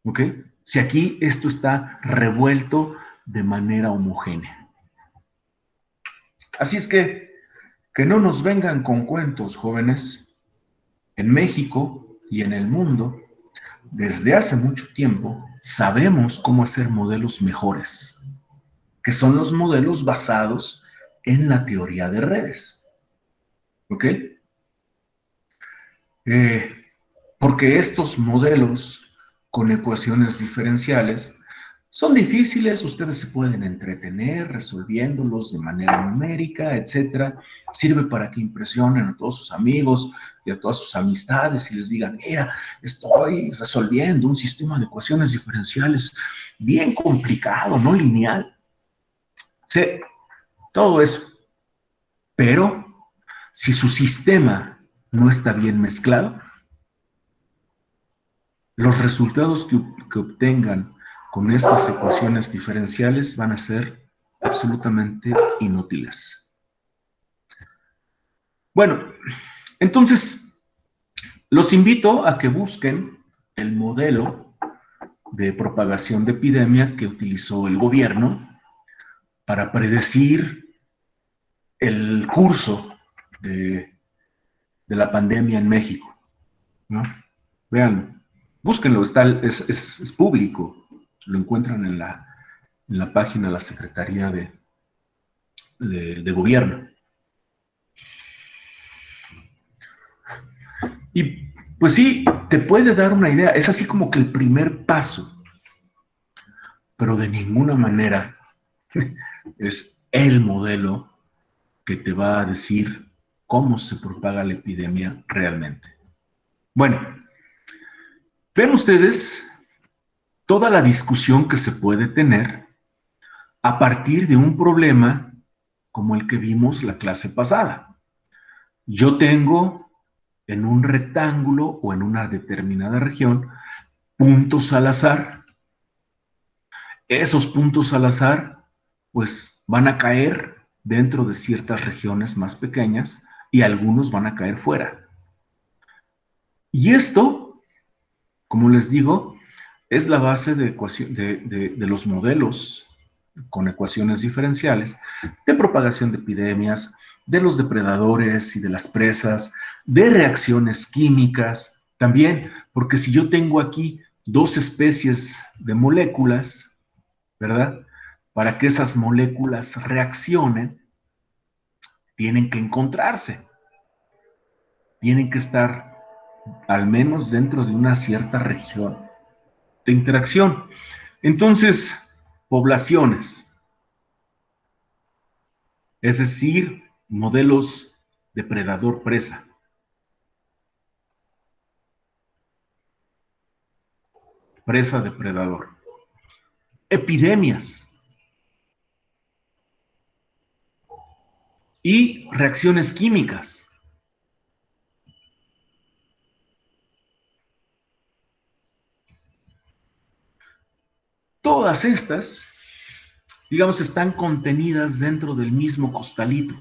¿Ok? Si aquí esto está revuelto de manera homogénea. Así es que no nos vengan con cuentos, jóvenes. En México y en el mundo, desde hace mucho tiempo, sabemos cómo hacer modelos mejores, que son los modelos basados en la teoría de redes. ¿Ok? Porque estos modelos con ecuaciones diferenciales son difíciles, ustedes se pueden entretener resolviéndolos de manera numérica, etcétera. Sirve para que impresionen a todos sus amigos y a todas sus amistades y les digan, mira, estoy resolviendo un sistema de ecuaciones diferenciales bien complicado, no lineal. Sí, todo eso. Pero si su sistema no está bien mezclado, los resultados que obtengan con estas ecuaciones diferenciales van a ser absolutamente inútiles. Bueno, entonces los invito a que busquen el modelo de propagación de epidemia que utilizó el gobierno para predecir el curso de la pandemia en México, ¿no? Vean, búsquenlo, es público, lo encuentran en la página de la Secretaría de Gobierno. Y pues sí, te puede dar una idea, es así como que el primer paso, pero de ninguna manera es el modelo que te va a decir cómo se propaga la epidemia realmente. Bueno, ven ustedes toda la discusión que se puede tener a partir de un problema como el que vimos la clase pasada. Yo tengo en un rectángulo o en una determinada región puntos al azar. Esos puntos al azar pues van a caer dentro de ciertas regiones más pequeñas y algunos van a caer fuera. Y esto, como les digo, es la base de los modelos con ecuaciones diferenciales de propagación de epidemias, de los depredadores y de las presas, de reacciones químicas, también, porque si yo tengo aquí dos especies de moléculas, ¿verdad? Para que esas moléculas reaccionen, tienen que encontrarse, tienen que estar al menos dentro de una cierta región de interacción. Entonces, poblaciones, es decir, modelos depredador-presa. Presa-depredador. Epidemias y reacciones químicas. Todas estas, digamos, están contenidas dentro del mismo costalito.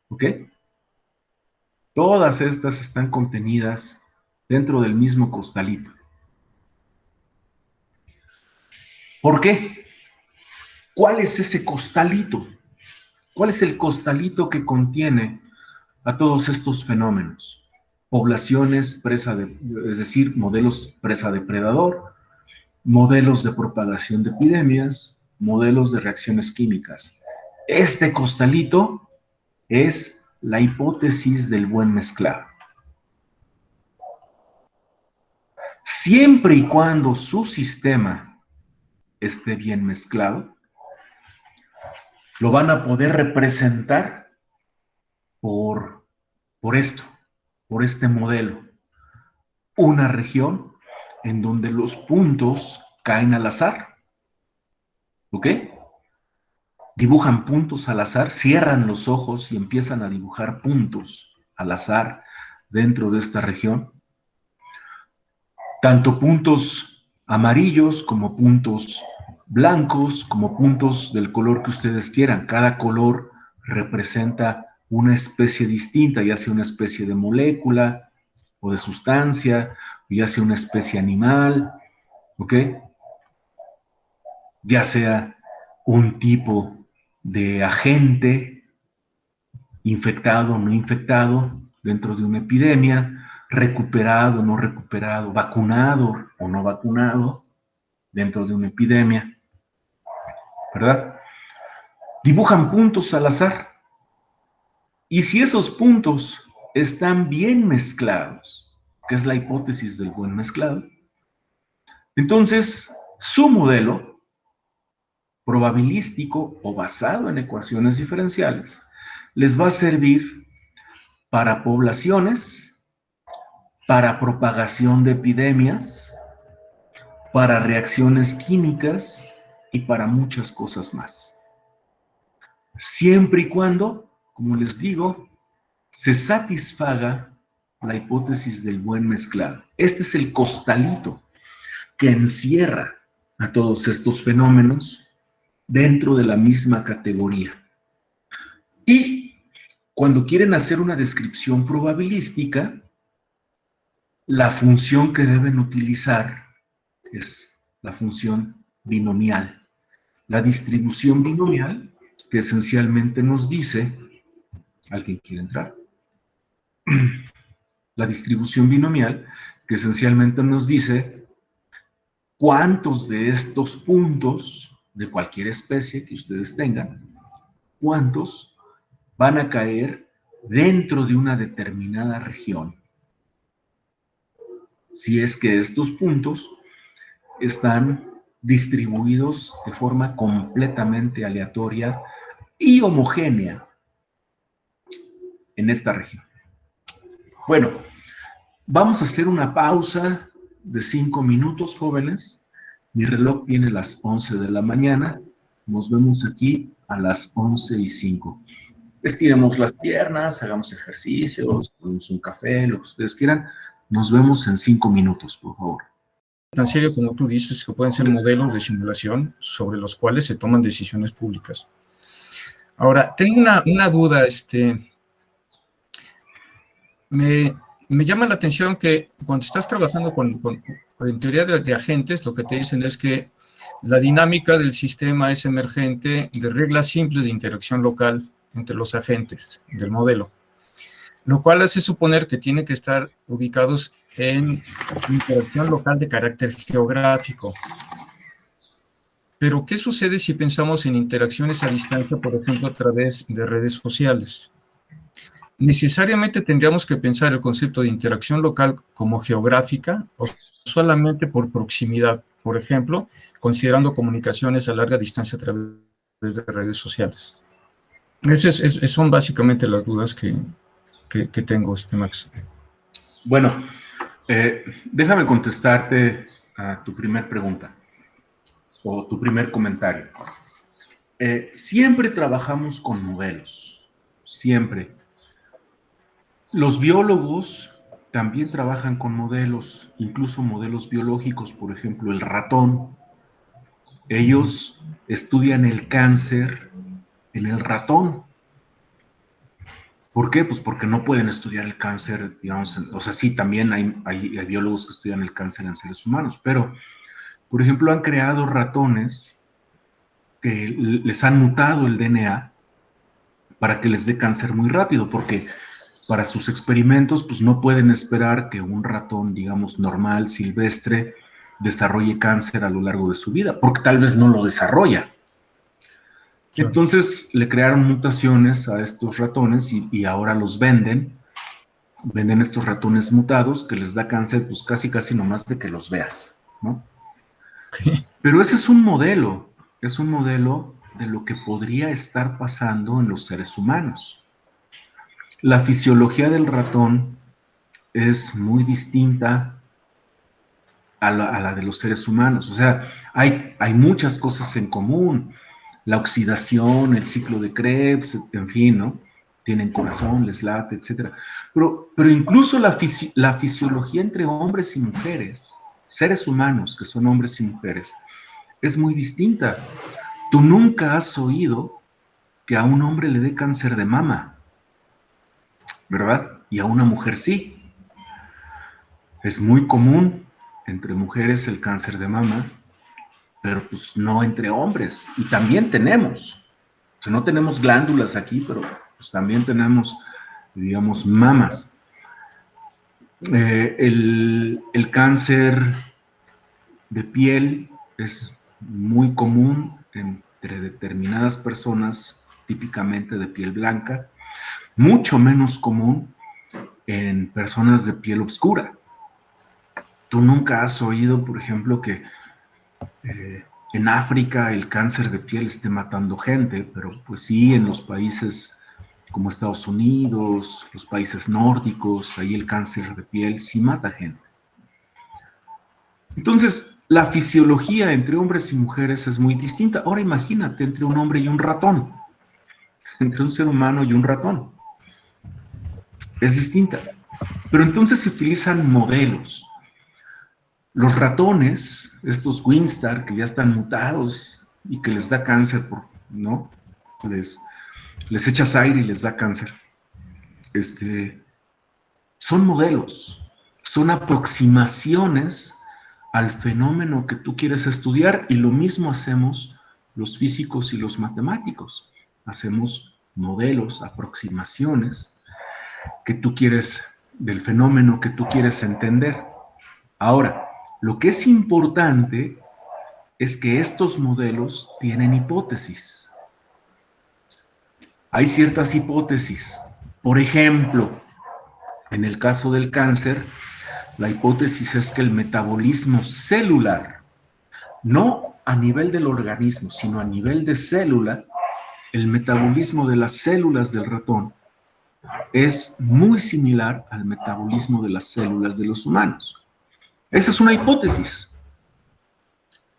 ¿Ok? Todas estas están contenidas dentro del mismo costalito. ¿Por qué? ¿Cuál es ese costalito? ¿Cuál es el costalito que contiene a todos estos fenómenos? Poblaciones es decir, modelos presa-depredador, modelos de propagación de epidemias, modelos de reacciones químicas. Este costalito es la hipótesis del buen mezclado. Siempre y cuando su sistema esté bien mezclado, lo van a poder representar por esto, por este modelo. Una región en donde los puntos caen al azar, ¿ok? Dibujan puntos al azar, cierran los ojos y empiezan a dibujar puntos al azar dentro de esta región. Tanto puntos amarillos como puntos blancos, como puntos del color que ustedes quieran. Cada color representa una especie distinta, ya sea una especie de molécula o de sustancia, o ya sea una especie animal, ¿ok? Ya sea un tipo de agente infectado o no infectado dentro de una epidemia, recuperado o no recuperado, vacunado o no vacunado dentro de una epidemia, ¿verdad? Dibujan puntos al azar. Y si esos puntos están bien mezclados, que es la hipótesis del buen mezclado, entonces su modelo probabilístico o basado en ecuaciones diferenciales les va a servir para poblaciones, para propagación de epidemias, para reacciones químicas y para muchas cosas más. Siempre y cuando, como les digo, se satisfaga la hipótesis del buen mezclado. Este es el costalito que encierra a todos estos fenómenos dentro de la misma categoría. Y cuando quieren hacer una descripción probabilística, la función que deben utilizar es la función binomial. La distribución binomial, que esencialmente nos dice, ¿alguien quiere entrar? La distribución binomial, que esencialmente nos dice cuántos de estos puntos de cualquier especie que ustedes tengan, cuántos van a caer dentro de una determinada región. Si es que estos puntos están distribuidos de forma completamente aleatoria y homogénea en esta región. Bueno, vamos a hacer una pausa de 5 minutos, jóvenes. Mi reloj viene a las 11 de la mañana. Nos vemos aquí a las 11:05. Estiremos las piernas, hagamos ejercicios, tomemos un café, lo que ustedes quieran. Nos vemos en 5 minutos, por favor. Tan serio como tú dices, que pueden ser modelos de simulación sobre los cuales se toman decisiones públicas. Ahora, tengo una duda, me llama la atención que cuando estás trabajando en teoría de agentes, lo que te dicen es que la dinámica del sistema es emergente de reglas simples de interacción local entre los agentes del modelo, lo cual hace suponer que tienen que estar ubicados en interacción local de carácter geográfico. Pero, ¿qué sucede si pensamos en interacciones a distancia, por ejemplo, a través de redes sociales? ¿Necesariamente tendríamos que pensar el concepto de interacción local como geográfica o solamente por proximidad? Por ejemplo, considerando comunicaciones a larga distancia a través de redes sociales. Esas son básicamente las dudas que tengo, Max. Bueno, déjame contestarte a tu primer pregunta o tu primer comentario. Siempre trabajamos con modelos, siempre. Los biólogos también trabajan con modelos, incluso modelos biológicos, por ejemplo, el ratón. Ellos estudian el cáncer en el ratón. ¿Por qué? Pues porque no pueden estudiar el cáncer, digamos, o sea, sí, también hay biólogos que estudian el cáncer en seres humanos, pero, por ejemplo, han creado ratones que les han mutado el DNA para que les dé cáncer muy rápido, porque para sus experimentos, pues no pueden esperar que un ratón, digamos, normal, silvestre, desarrolle cáncer a lo largo de su vida, porque tal vez no lo desarrolla. Entonces le crearon mutaciones a estos ratones y ahora los venden estos ratones mutados que les da cáncer pues casi nomás de que los veas, ¿no? Pero ese es un modelo de lo que podría estar pasando en los seres humanos. La fisiología del ratón es muy distinta a la de los seres humanos. O sea, hay muchas cosas en común. La oxidación, el ciclo de Krebs, en fin, ¿no? Tienen corazón, les late, etc. Pero incluso la fisiología entre hombres y mujeres, seres humanos que son hombres y mujeres, es muy distinta. Tú nunca has oído que a un hombre le dé cáncer de mama, ¿verdad? Y a una mujer sí. Es muy común entre mujeres el cáncer de mama, pero pues no entre hombres. Y también tenemos, o sea, no tenemos glándulas aquí, pero pues también tenemos, digamos, mamas. El cáncer de piel es muy común entre determinadas personas, típicamente de piel blanca, mucho menos común en personas de piel oscura. Tú nunca has oído, por ejemplo, que en África el cáncer de piel esté matando gente, pero pues sí, en los países como Estados Unidos, los países nórdicos, ahí el cáncer de piel sí mata gente. Entonces, la fisiología entre hombres y mujeres es muy distinta. Ahora imagínate entre un hombre y un ratón, entre un ser humano y un ratón. Es distinta. Pero entonces se utilizan modelos. Los ratones, estos Winstar, que ya están mutados y que les da cáncer, ¿no? Les echas aire y les da cáncer. Son modelos, son aproximaciones al fenómeno que tú quieres estudiar, y lo mismo hacemos los físicos y los matemáticos. Hacemos modelos, aproximaciones que tú quieres, del fenómeno que tú quieres entender. Ahora, lo que es importante es que estos modelos tienen hipótesis. Hay ciertas hipótesis. Por ejemplo, en el caso del cáncer, la hipótesis es que el metabolismo celular, no a nivel del organismo, sino a nivel de célula, el metabolismo de las células del ratón es muy similar al metabolismo de las células de los humanos. Esa es una hipótesis.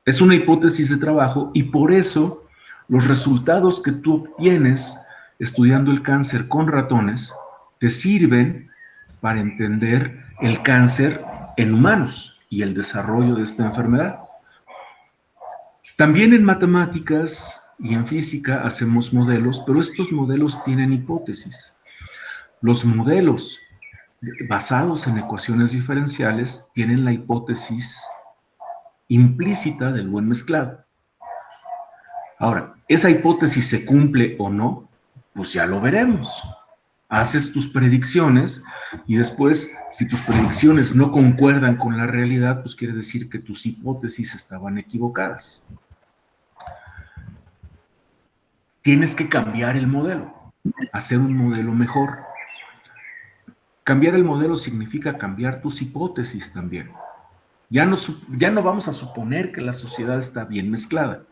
Es una hipótesis de trabajo, y por eso los resultados que tú obtienes estudiando el cáncer con ratones te sirven para entender el cáncer en humanos y el desarrollo de esta enfermedad. También en matemáticas y en física hacemos modelos, pero estos modelos tienen hipótesis. Los modelos basados en ecuaciones diferenciales tienen la hipótesis implícita del buen mezclado. Ahora, ¿esa hipótesis se cumple o no? Pues ya lo veremos. Haces tus predicciones y después, si tus predicciones no concuerdan con la realidad, pues quiere decir que tus hipótesis estaban equivocadas. Tienes que cambiar el modelo, hacer un modelo mejor. Cambiar el modelo significa cambiar tus hipótesis también. Ya no vamos a suponer que la sociedad está bien mezclada.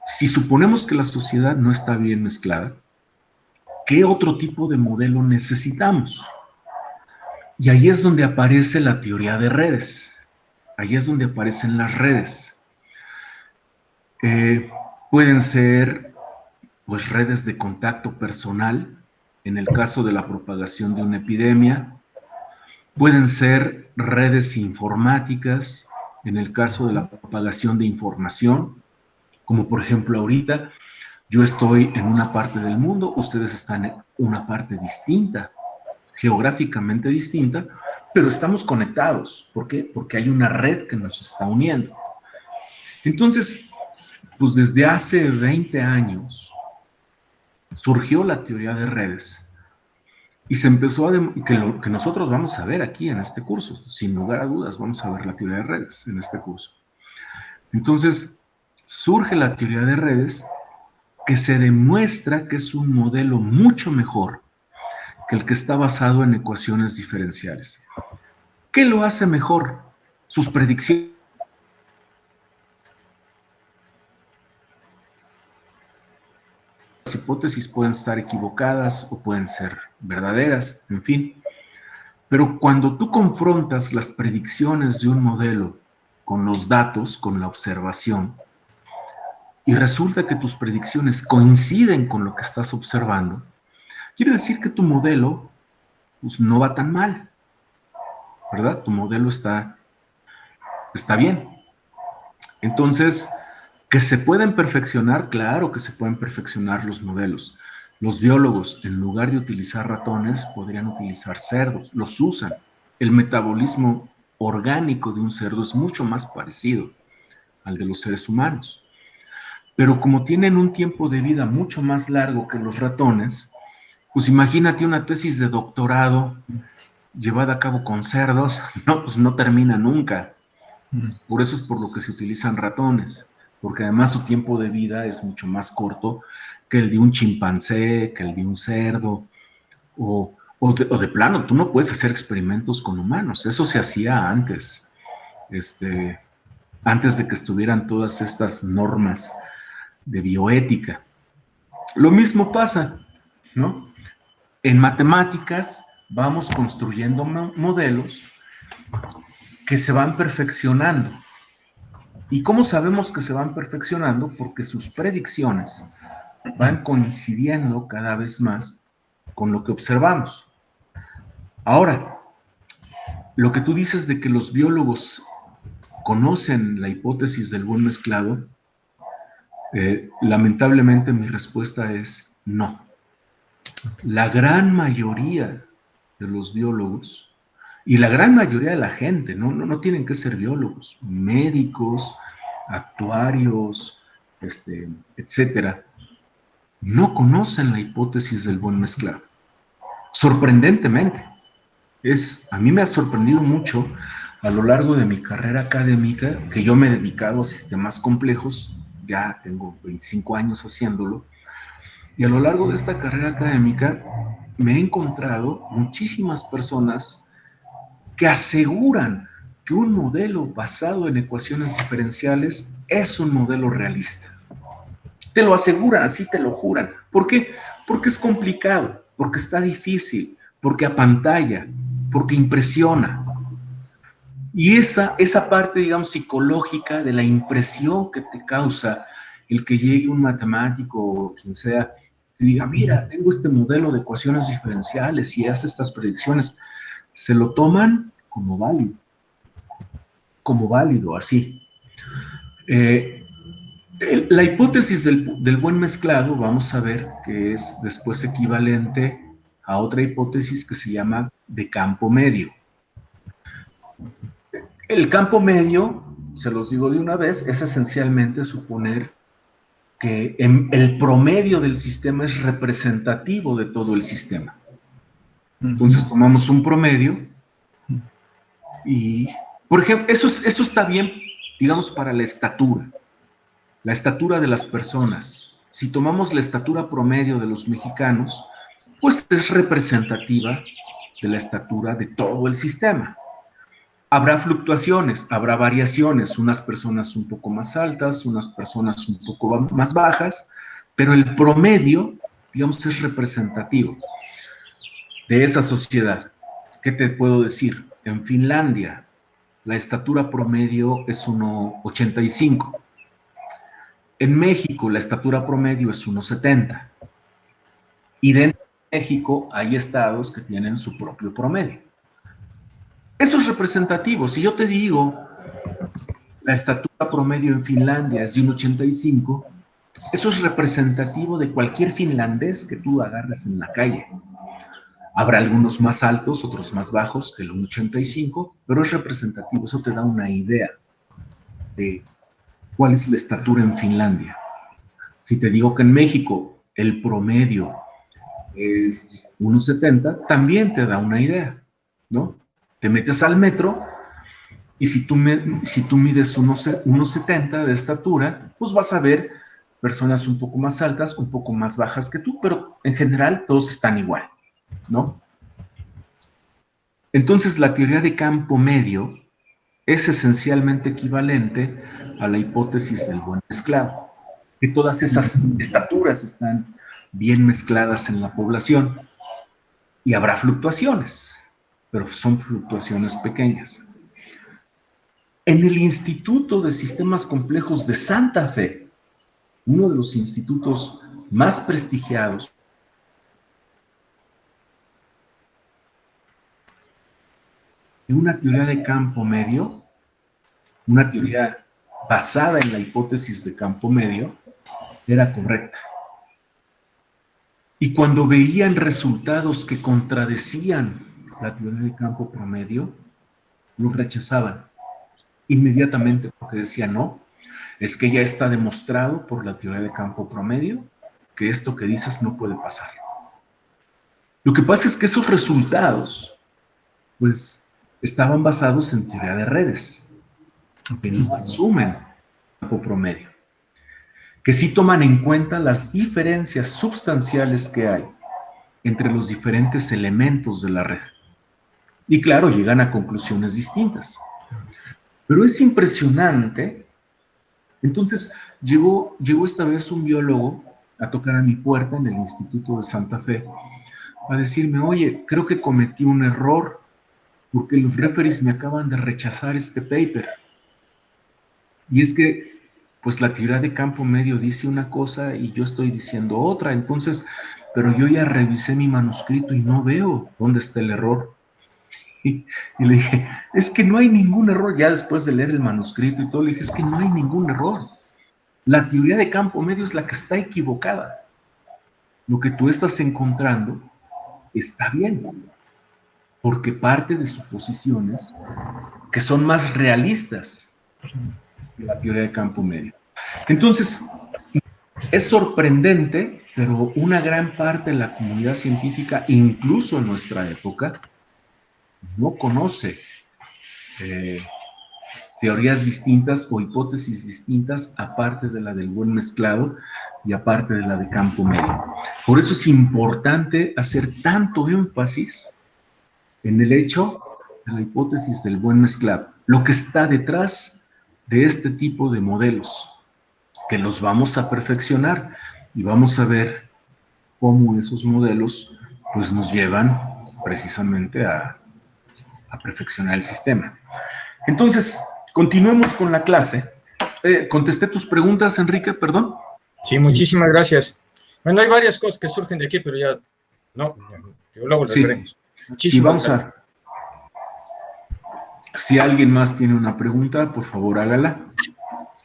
Si suponemos que la sociedad no está bien mezclada, ¿qué otro tipo de modelo necesitamos? Y ahí es donde aparece la teoría de redes. Ahí es donde aparecen las redes. Pueden ser, pues, redes de contacto personal, en el caso de la propagación de una epidemia. Pueden ser redes informáticas, en el caso de la propagación de información, como por ejemplo ahorita, yo estoy en una parte del mundo, ustedes están en una parte distinta, geográficamente distinta, pero estamos conectados. ¿Por qué? Porque hay una red que nos está uniendo. Entonces, pues desde hace 20 años surgió la teoría de redes y se empezó que nosotros vamos a ver aquí en este curso, sin lugar a dudas, vamos a ver la teoría de redes en este curso. Entonces, surge la teoría de redes, que se demuestra que es un modelo mucho mejor que el que está basado en ecuaciones diferenciales. ¿Qué lo hace mejor? Sus predicciones. hipótesis pueden estar equivocadas o pueden ser verdaderas, en fin. Pero cuando tú confrontas las predicciones de un modelo con los datos, con la observación, y resulta que tus predicciones coinciden con lo que estás observando, quiere decir que tu modelo pues, no va tan mal, ¿verdad? Tu modelo está bien. Entonces, ¿que se pueden perfeccionar? Claro que se pueden perfeccionar los modelos. Los biólogos, en lugar de utilizar ratones, podrían utilizar cerdos. Los usan. El metabolismo orgánico de un cerdo es mucho más parecido al de los seres humanos. Pero como tienen un tiempo de vida mucho más largo que los ratones, pues imagínate una tesis de doctorado llevada a cabo con cerdos, no, pues no termina nunca. Por eso es por lo que se utilizan ratones, porque además su tiempo de vida es mucho más corto que el de un chimpancé, que el de un cerdo, o de plano, tú no puedes hacer experimentos con humanos, eso se hacía antes, antes de que estuvieran todas estas normas de bioética. Lo mismo pasa, ¿no? En matemáticas vamos construyendo modelos que se van perfeccionando. ¿Y cómo sabemos que se van perfeccionando? Porque sus predicciones van coincidiendo cada vez más con lo que observamos. Ahora, lo que tú dices de que los biólogos conocen la hipótesis del buen mezclado, lamentablemente mi respuesta es no. La gran mayoría de los biólogos y la gran mayoría de la gente, no tienen que ser biólogos, médicos, actuarios, etcétera, no conocen la hipótesis del buen mezclado. Sorprendentemente, a mí me ha sorprendido mucho a lo largo de mi carrera académica, que yo me he dedicado a sistemas complejos, ya tengo 25 años haciéndolo, y a lo largo de esta carrera académica me he encontrado muchísimas personas que aseguran que un modelo basado en ecuaciones diferenciales es un modelo realista. Te lo aseguran, así te lo juran. ¿Por qué? Porque es complicado, porque está difícil, porque apantalla, porque impresiona. Y esa parte, digamos, psicológica de la impresión que te causa el que llegue un matemático o quien sea y diga, mira, tengo este modelo de ecuaciones diferenciales y hace estas predicciones, se lo toman como válido, así. La hipótesis del buen mezclado, vamos a ver que es después equivalente a otra hipótesis que se llama de campo medio. El campo medio, se los digo de una vez, es esencialmente suponer que el promedio del sistema es representativo de todo el sistema. Entonces tomamos un promedio y, por ejemplo, eso está bien, digamos, para la estatura de las personas. Si tomamos la estatura promedio de los mexicanos, pues es representativa de la estatura de todo el sistema. Habrá fluctuaciones, habrá variaciones, unas personas un poco más altas, unas personas un poco más bajas, pero el promedio, digamos, es representativo de esa sociedad. ¿Qué te puedo decir? En Finlandia, la estatura promedio es 1,85. En México, la estatura promedio es 1,70. Y dentro de México hay estados que tienen su propio promedio. Eso es representativo. Si yo te digo la estatura promedio en Finlandia es de 1,85, eso es representativo de cualquier finlandés que tú agarres en la calle. Habrá algunos más altos, otros más bajos que el 1,85, pero es representativo. Eso te da una idea de cuál es la estatura en Finlandia. Si te digo que en México el promedio es 1,70, también te da una idea, ¿no? Te metes al metro y si tú mides 1,70 de estatura, pues vas a ver personas un poco más altas, un poco más bajas que tú, pero en general todos están igual, ¿no? Entonces la teoría de campo medio es esencialmente equivalente a la hipótesis del buen mezclado, que todas esas estaturas están bien mezcladas en la población y habrá fluctuaciones, pero son fluctuaciones pequeñas. En el Instituto de Sistemas Complejos de Santa Fe, uno de los institutos más prestigiados, una teoría de campo medio, una teoría basada en la hipótesis de campo medio, era correcta. Y cuando veían resultados que contradecían la teoría de campo promedio, los rechazaban inmediatamente porque decían, no, es que ya está demostrado por la teoría de campo promedio que esto que dices no puede pasar. Lo que pasa es que esos resultados, pues, estaban basados en teoría de redes, que no asumen campo promedio, que sí toman en cuenta las diferencias sustanciales que hay entre los diferentes elementos de la red. Y claro, llegan a conclusiones distintas. Pero es impresionante. Entonces, llegó esta vez un biólogo a tocar a mi puerta en el Instituto de Santa Fe a decirme, oye, creo que cometí un error porque los referees me acaban de rechazar este paper. Y es que, pues la teoría de campo medio dice una cosa y yo estoy diciendo otra, entonces, pero yo ya revisé mi manuscrito y no veo dónde está el error. Y le dije, es que no hay ningún error, ya después de leer el manuscrito y todo, le dije, es que no hay ningún error. La teoría de campo medio es la que está equivocada. Lo que tú estás encontrando está bien, porque parte de suposiciones que son más realistas que la teoría de campo medio. Entonces, es sorprendente, pero una gran parte de la comunidad científica, incluso en nuestra época, no conoce teorías distintas o hipótesis distintas, aparte de la del buen mezclado y aparte de la de campo medio. Por eso es importante hacer tanto énfasis en el hecho de la hipótesis del buen mezclado, lo que está detrás de este tipo de modelos, que los vamos a perfeccionar y vamos a ver cómo esos modelos pues nos llevan precisamente a perfeccionar el sistema. Entonces, continuemos con la clase. ¿Contesté tus preguntas, Enrique? Perdón. Sí, muchísimas gracias. Bueno, hay varias cosas que surgen de aquí, pero ya no, luego las veremos. Muchísimas gracias. Si alguien más tiene una pregunta, por favor hágala.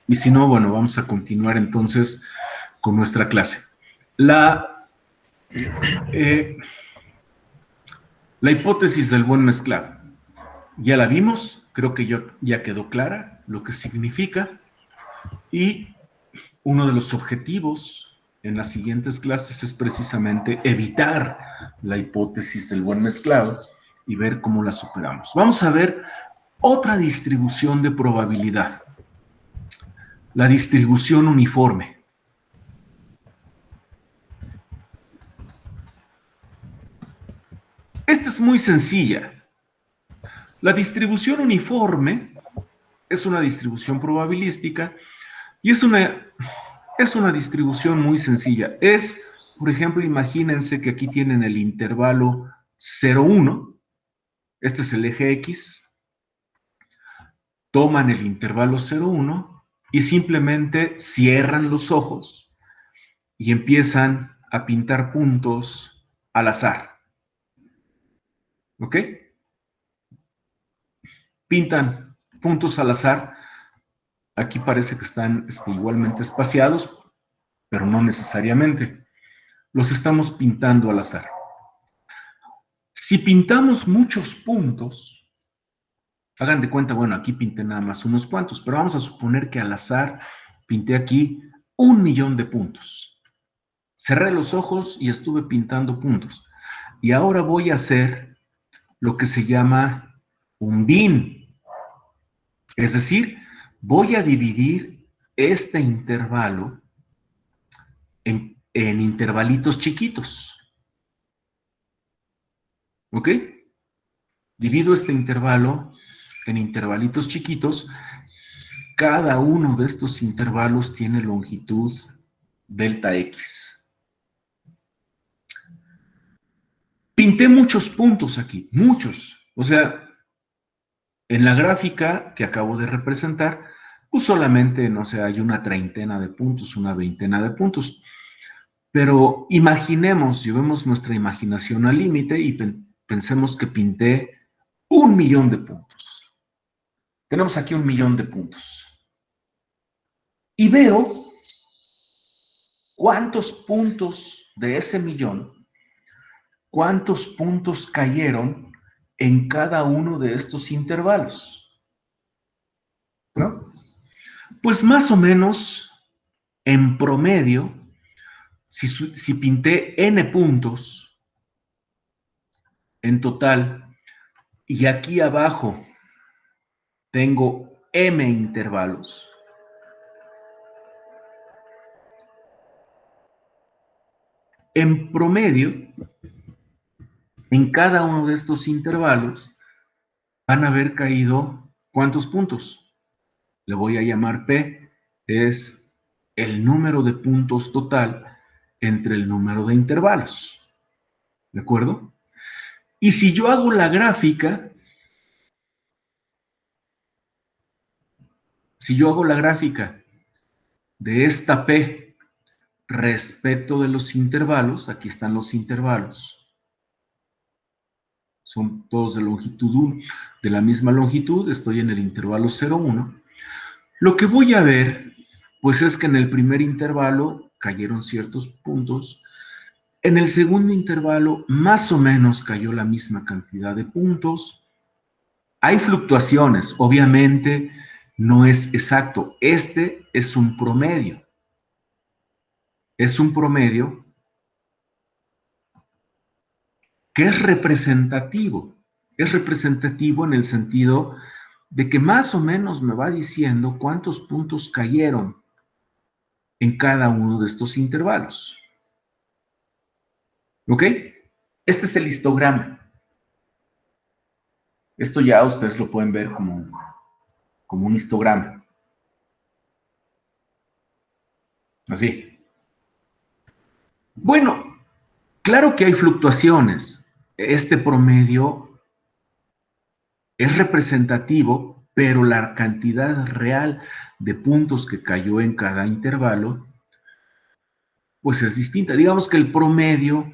Y si no, bueno, vamos a continuar entonces con nuestra clase. La hipótesis del buen mezclado. Ya la vimos, creo que ya quedó clara lo que significa. Y uno de los objetivos en las siguientes clases es precisamente evitar la hipótesis del buen mezclado y ver cómo la superamos. Vamos a ver otra distribución de probabilidad, la distribución uniforme. Esta es muy sencilla. La distribución uniforme es una distribución probabilística y es una distribución muy sencilla. Por ejemplo, imagínense que aquí tienen el intervalo 0, 1. Este es el eje X. Toman el intervalo 0, 1 y simplemente cierran los ojos y empiezan a pintar puntos al azar. ¿Ok? Pintan puntos al azar. Aquí parece que están igualmente espaciados, pero no necesariamente. Los estamos pintando al azar. Si pintamos muchos puntos, hagan de cuenta, bueno, aquí pinté nada más unos cuantos, pero vamos a suponer que al azar pinté aquí 1.000.000 de puntos. Cerré los ojos y estuve pintando puntos. Y ahora voy a hacer lo que se llama un bin. Es decir, voy a dividir este intervalo en intervalitos chiquitos. ¿Ok? Divido este intervalo en intervalitos chiquitos. Cada uno de estos intervalos tiene longitud delta X. pinté muchos puntos aquí, muchos. O sea, en la gráfica que acabo de representar, pues solamente, no sé, hay una treintena de puntos, una veintena de puntos. Pero imaginemos, llevemos nuestra imaginación al límite y pensemos que pinté 1.000.000 de puntos. Tenemos aquí 1.000.000 de puntos. Y veo cuántos puntos de ese millón, cuántos puntos cayeron en cada uno de estos intervalos, ¿no? Pues más o menos, en promedio, si pinté n puntos en total, y aquí abajo tengo m intervalos, en promedio, en cada uno de estos intervalos, van a haber caído, ¿cuántos puntos? Le voy a llamar P, es el número de puntos total entre el número de intervalos, ¿de acuerdo? Y si yo hago la gráfica, de esta P respecto de los intervalos, aquí están los intervalos, son todos de longitud 1, de la misma longitud, estoy en el intervalo 0,1. Lo que voy a ver, pues es que en el primer intervalo cayeron ciertos puntos, en el segundo intervalo más o menos cayó la misma cantidad de puntos. Hay fluctuaciones, obviamente no es exacto, este es un promedio. Es un promedio que es representativo. Es representativo en el sentido de que más o menos me va diciendo cuántos puntos cayeron en cada uno de estos intervalos. ¿Ok? Este es el histograma. Esto ya ustedes lo pueden ver como un histograma. Así. Bueno, claro que hay fluctuaciones. Este promedio es representativo, pero la cantidad real de puntos que cayó en cada intervalo, pues es distinta. Digamos que el promedio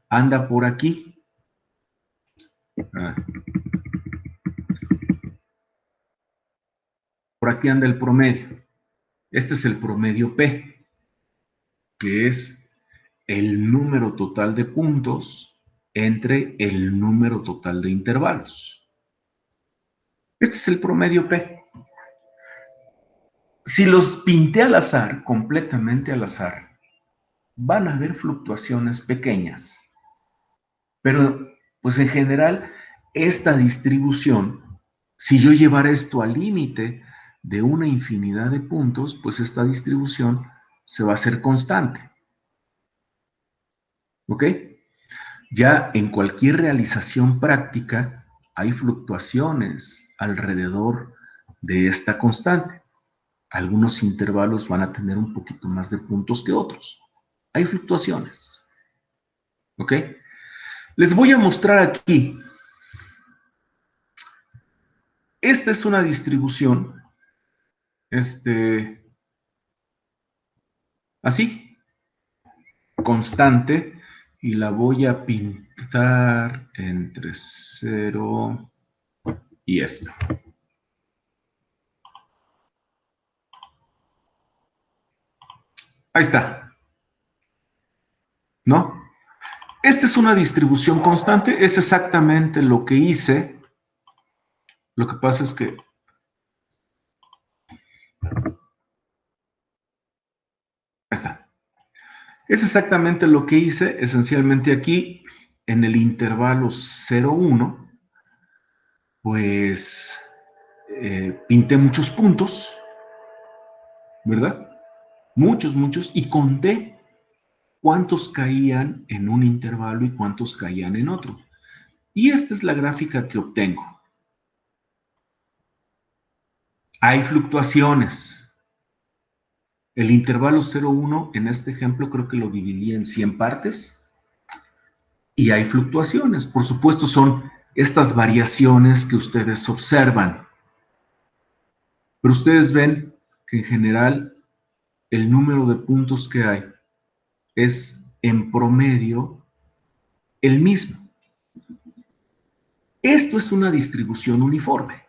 anda por aquí. Por aquí anda el promedio. Este es el promedio P, que es el número total de puntos entre el número total de intervalos. Este es el promedio P. Si los pinté al azar, completamente al azar, van a haber fluctuaciones pequeñas. Pero, pues en general, esta distribución, si yo llevara esto al límite de una infinidad de puntos, pues esta distribución se va a hacer constante. ¿Ok? Ya en cualquier realización práctica hay fluctuaciones alrededor de esta constante. Algunos intervalos van a tener un poquito más de puntos que otros. Hay fluctuaciones. ¿Ok? Les voy a mostrar aquí. Esta es una distribución, así, constante, y la voy a pintar entre 0 y esto. Ahí está. ¿No? Esta es una distribución constante, es exactamente lo que hice. Lo que pasa es que ahí está. Es exactamente lo que hice, esencialmente aquí, en el intervalo 0,1, pues pinté muchos puntos, ¿verdad? Muchos, y conté cuántos caían en un intervalo y cuántos caían en otro. Y esta es la gráfica que obtengo. Hay fluctuaciones. El intervalo 0,1 en este ejemplo creo que lo dividí en 100 partes. y hay fluctuaciones. Por supuesto, son estas variaciones que ustedes observan. Pero ustedes ven que en general el número de puntos que hay es en promedio el mismo. Esto es una distribución uniforme.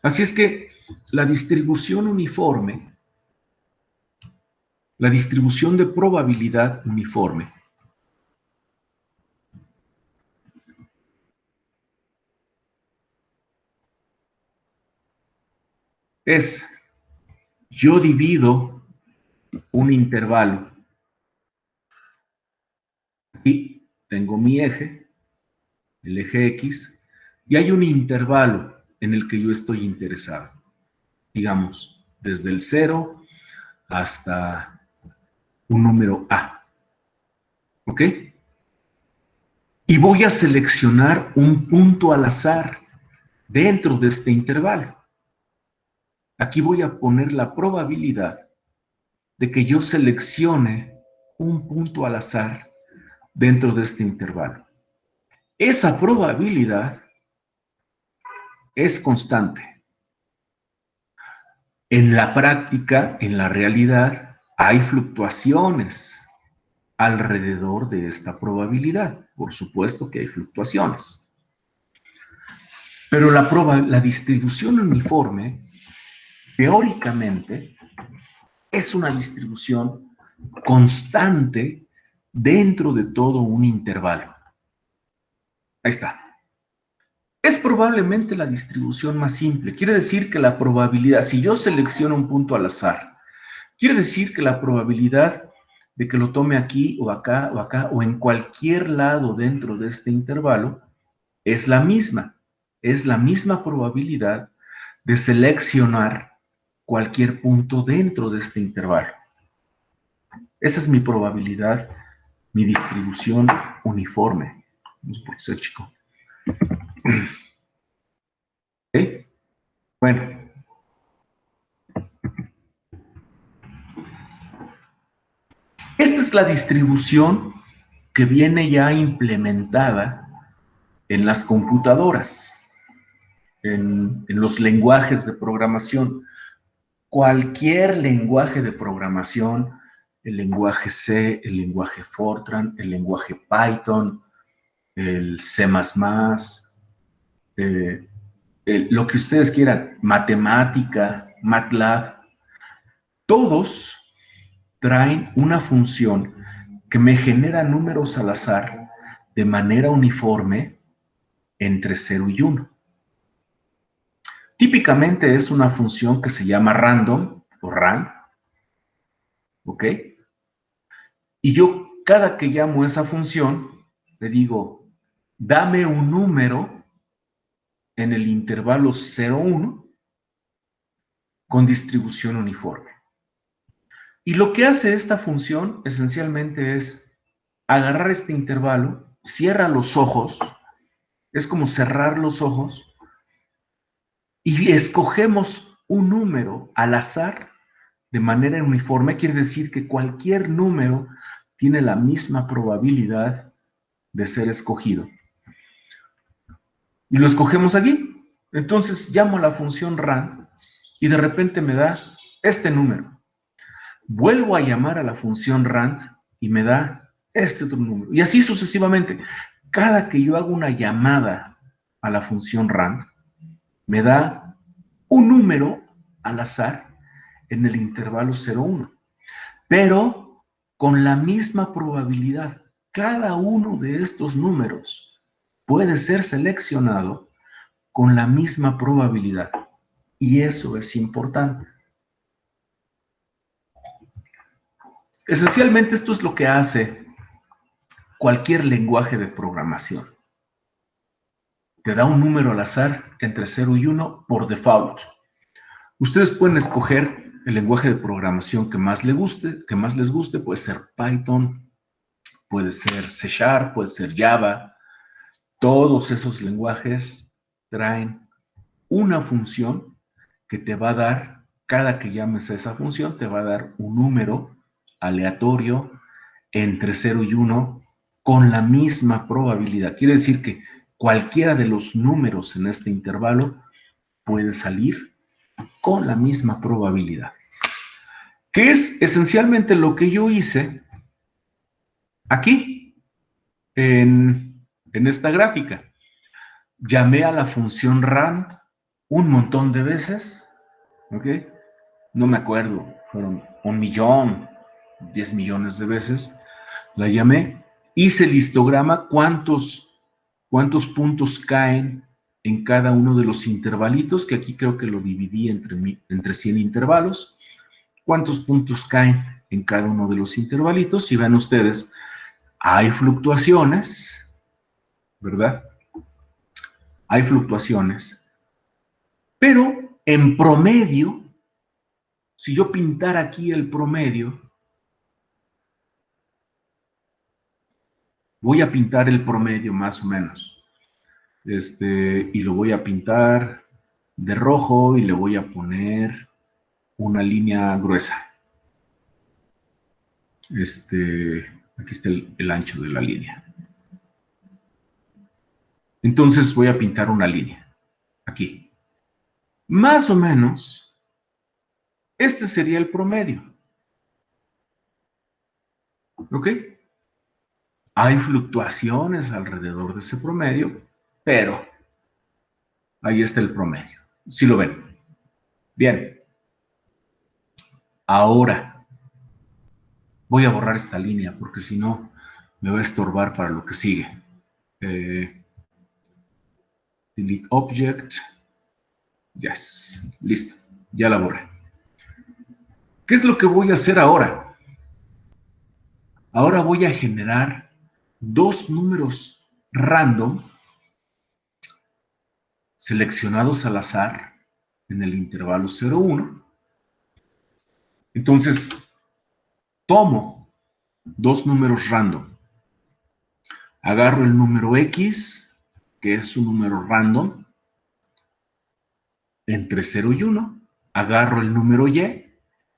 Así es que la distribución uniforme, la distribución de probabilidad uniforme, es, yo divido un intervalo y tengo mi eje, el eje X, y hay un intervalo en el que yo estoy interesado. Digamos, desde el 0 hasta un número A. ¿Ok? Y voy a seleccionar un punto al azar dentro de este intervalo. Aquí voy a poner la probabilidad de que yo seleccione un punto al azar dentro de este intervalo. Esa probabilidad es constante. En la práctica, en la realidad, hay fluctuaciones alrededor de esta probabilidad. Por supuesto que hay fluctuaciones. Pero la distribución uniforme, teóricamente, es una distribución constante dentro de todo un intervalo. Ahí está. Es probablemente la distribución más simple. Quiere decir que la probabilidad, si yo selecciono un punto al azar, quiere decir que la probabilidad de que lo tome aquí o acá o acá o en cualquier lado dentro de este intervalo es la misma. Es la misma probabilidad de seleccionar cualquier punto dentro de este intervalo. Esa es mi probabilidad, mi distribución uniforme. No sé por qué soy chico. ¿Ok? Bueno. Esta es la distribución que viene ya implementada en las computadoras, en los lenguajes de programación. Cualquier lenguaje de programación, el lenguaje C, el lenguaje Fortran, el lenguaje Python, el C++, lo que ustedes quieran, matemática, MATLAB, todos traen una función que me genera números al azar de manera uniforme entre 0 y 1. Típicamente es una función que se llama random o rand, ¿ok? Y yo cada que llamo esa función, le digo, dame un número en el intervalo 0-1 con distribución uniforme. Y lo que hace esta función esencialmente es agarrar este intervalo, cierra los ojos, es como cerrar los ojos, y escogemos un número al azar de manera uniforme. Quiere decir que cualquier número tiene la misma probabilidad de ser escogido. Y lo escogemos aquí. Entonces llamo a la función rand y de repente me da este número. Vuelvo a llamar a la función rand y me da este otro número. Y así sucesivamente. Cada que yo hago una llamada a la función rand, me da un número al azar en el intervalo 0-1, pero con la misma probabilidad. Cada uno de estos números puede ser seleccionado con la misma probabilidad, y eso es importante. Esencialmente esto es lo que hace cualquier lenguaje de programación. Te da un número al azar entre 0 y 1 por default. Ustedes pueden escoger el lenguaje de programación que más les guste, puede ser Python, puede ser C#, puede ser Java. Todos esos lenguajes traen una función que te va a dar, cada que llames a esa función, te va a dar un número aleatorio entre 0 y 1 con la misma probabilidad. Quiere decir que cualquiera de los números en este intervalo puede salir con la misma probabilidad. Que es esencialmente lo que yo hice aquí, en esta gráfica. Llamé a la función rand un montón de veces, ¿ok? No me acuerdo, fueron 1.000.000, 10 millones de veces. La llamé, hice el histograma, cuántos puntos caen en cada uno de los intervalitos, que aquí creo que lo dividí entre 100 intervalos. Cuántos puntos caen en cada uno de los intervalitos, y vean ustedes, hay fluctuaciones, ¿verdad? Hay fluctuaciones, pero en promedio, si yo pintara aquí el promedio, voy a pintar el promedio más o menos, y lo voy a pintar de rojo y le voy a poner una línea gruesa. Aquí está el ancho de la línea. Entonces voy a pintar una línea, aquí. Más o menos, este sería el promedio. ¿Ok? Hay fluctuaciones alrededor de ese promedio, pero ahí está el promedio. ¿Sí lo ven? Bien. Ahora, voy a borrar esta línea porque si no, me va a estorbar para lo que sigue. Delete object. Yes. Listo. Ya la borré. ¿Qué es lo que voy a hacer ahora? Ahora voy a generar dos números random seleccionados al azar en el intervalo 0,1. Entonces, tomo dos números random. Agarro el número X, que es un número random, entre 0 y 1. Agarro el número Y,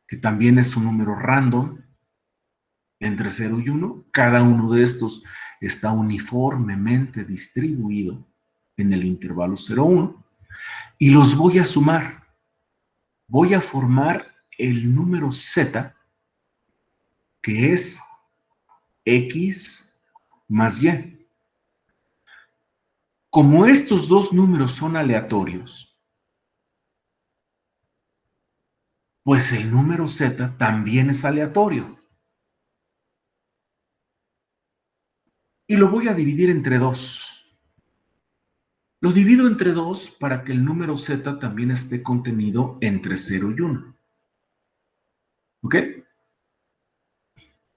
que también es un número random, entre 0 y 1. Cada uno de estos está uniformemente distribuido en el intervalo 0,1. Y los voy a sumar. Voy a formar el número Z, que es X más Y. Como estos dos números son aleatorios, pues el número Z también es aleatorio. Y lo voy a dividir entre 2. Lo divido entre 2 para que el número Z también esté contenido entre 0 y 1. ¿Ok?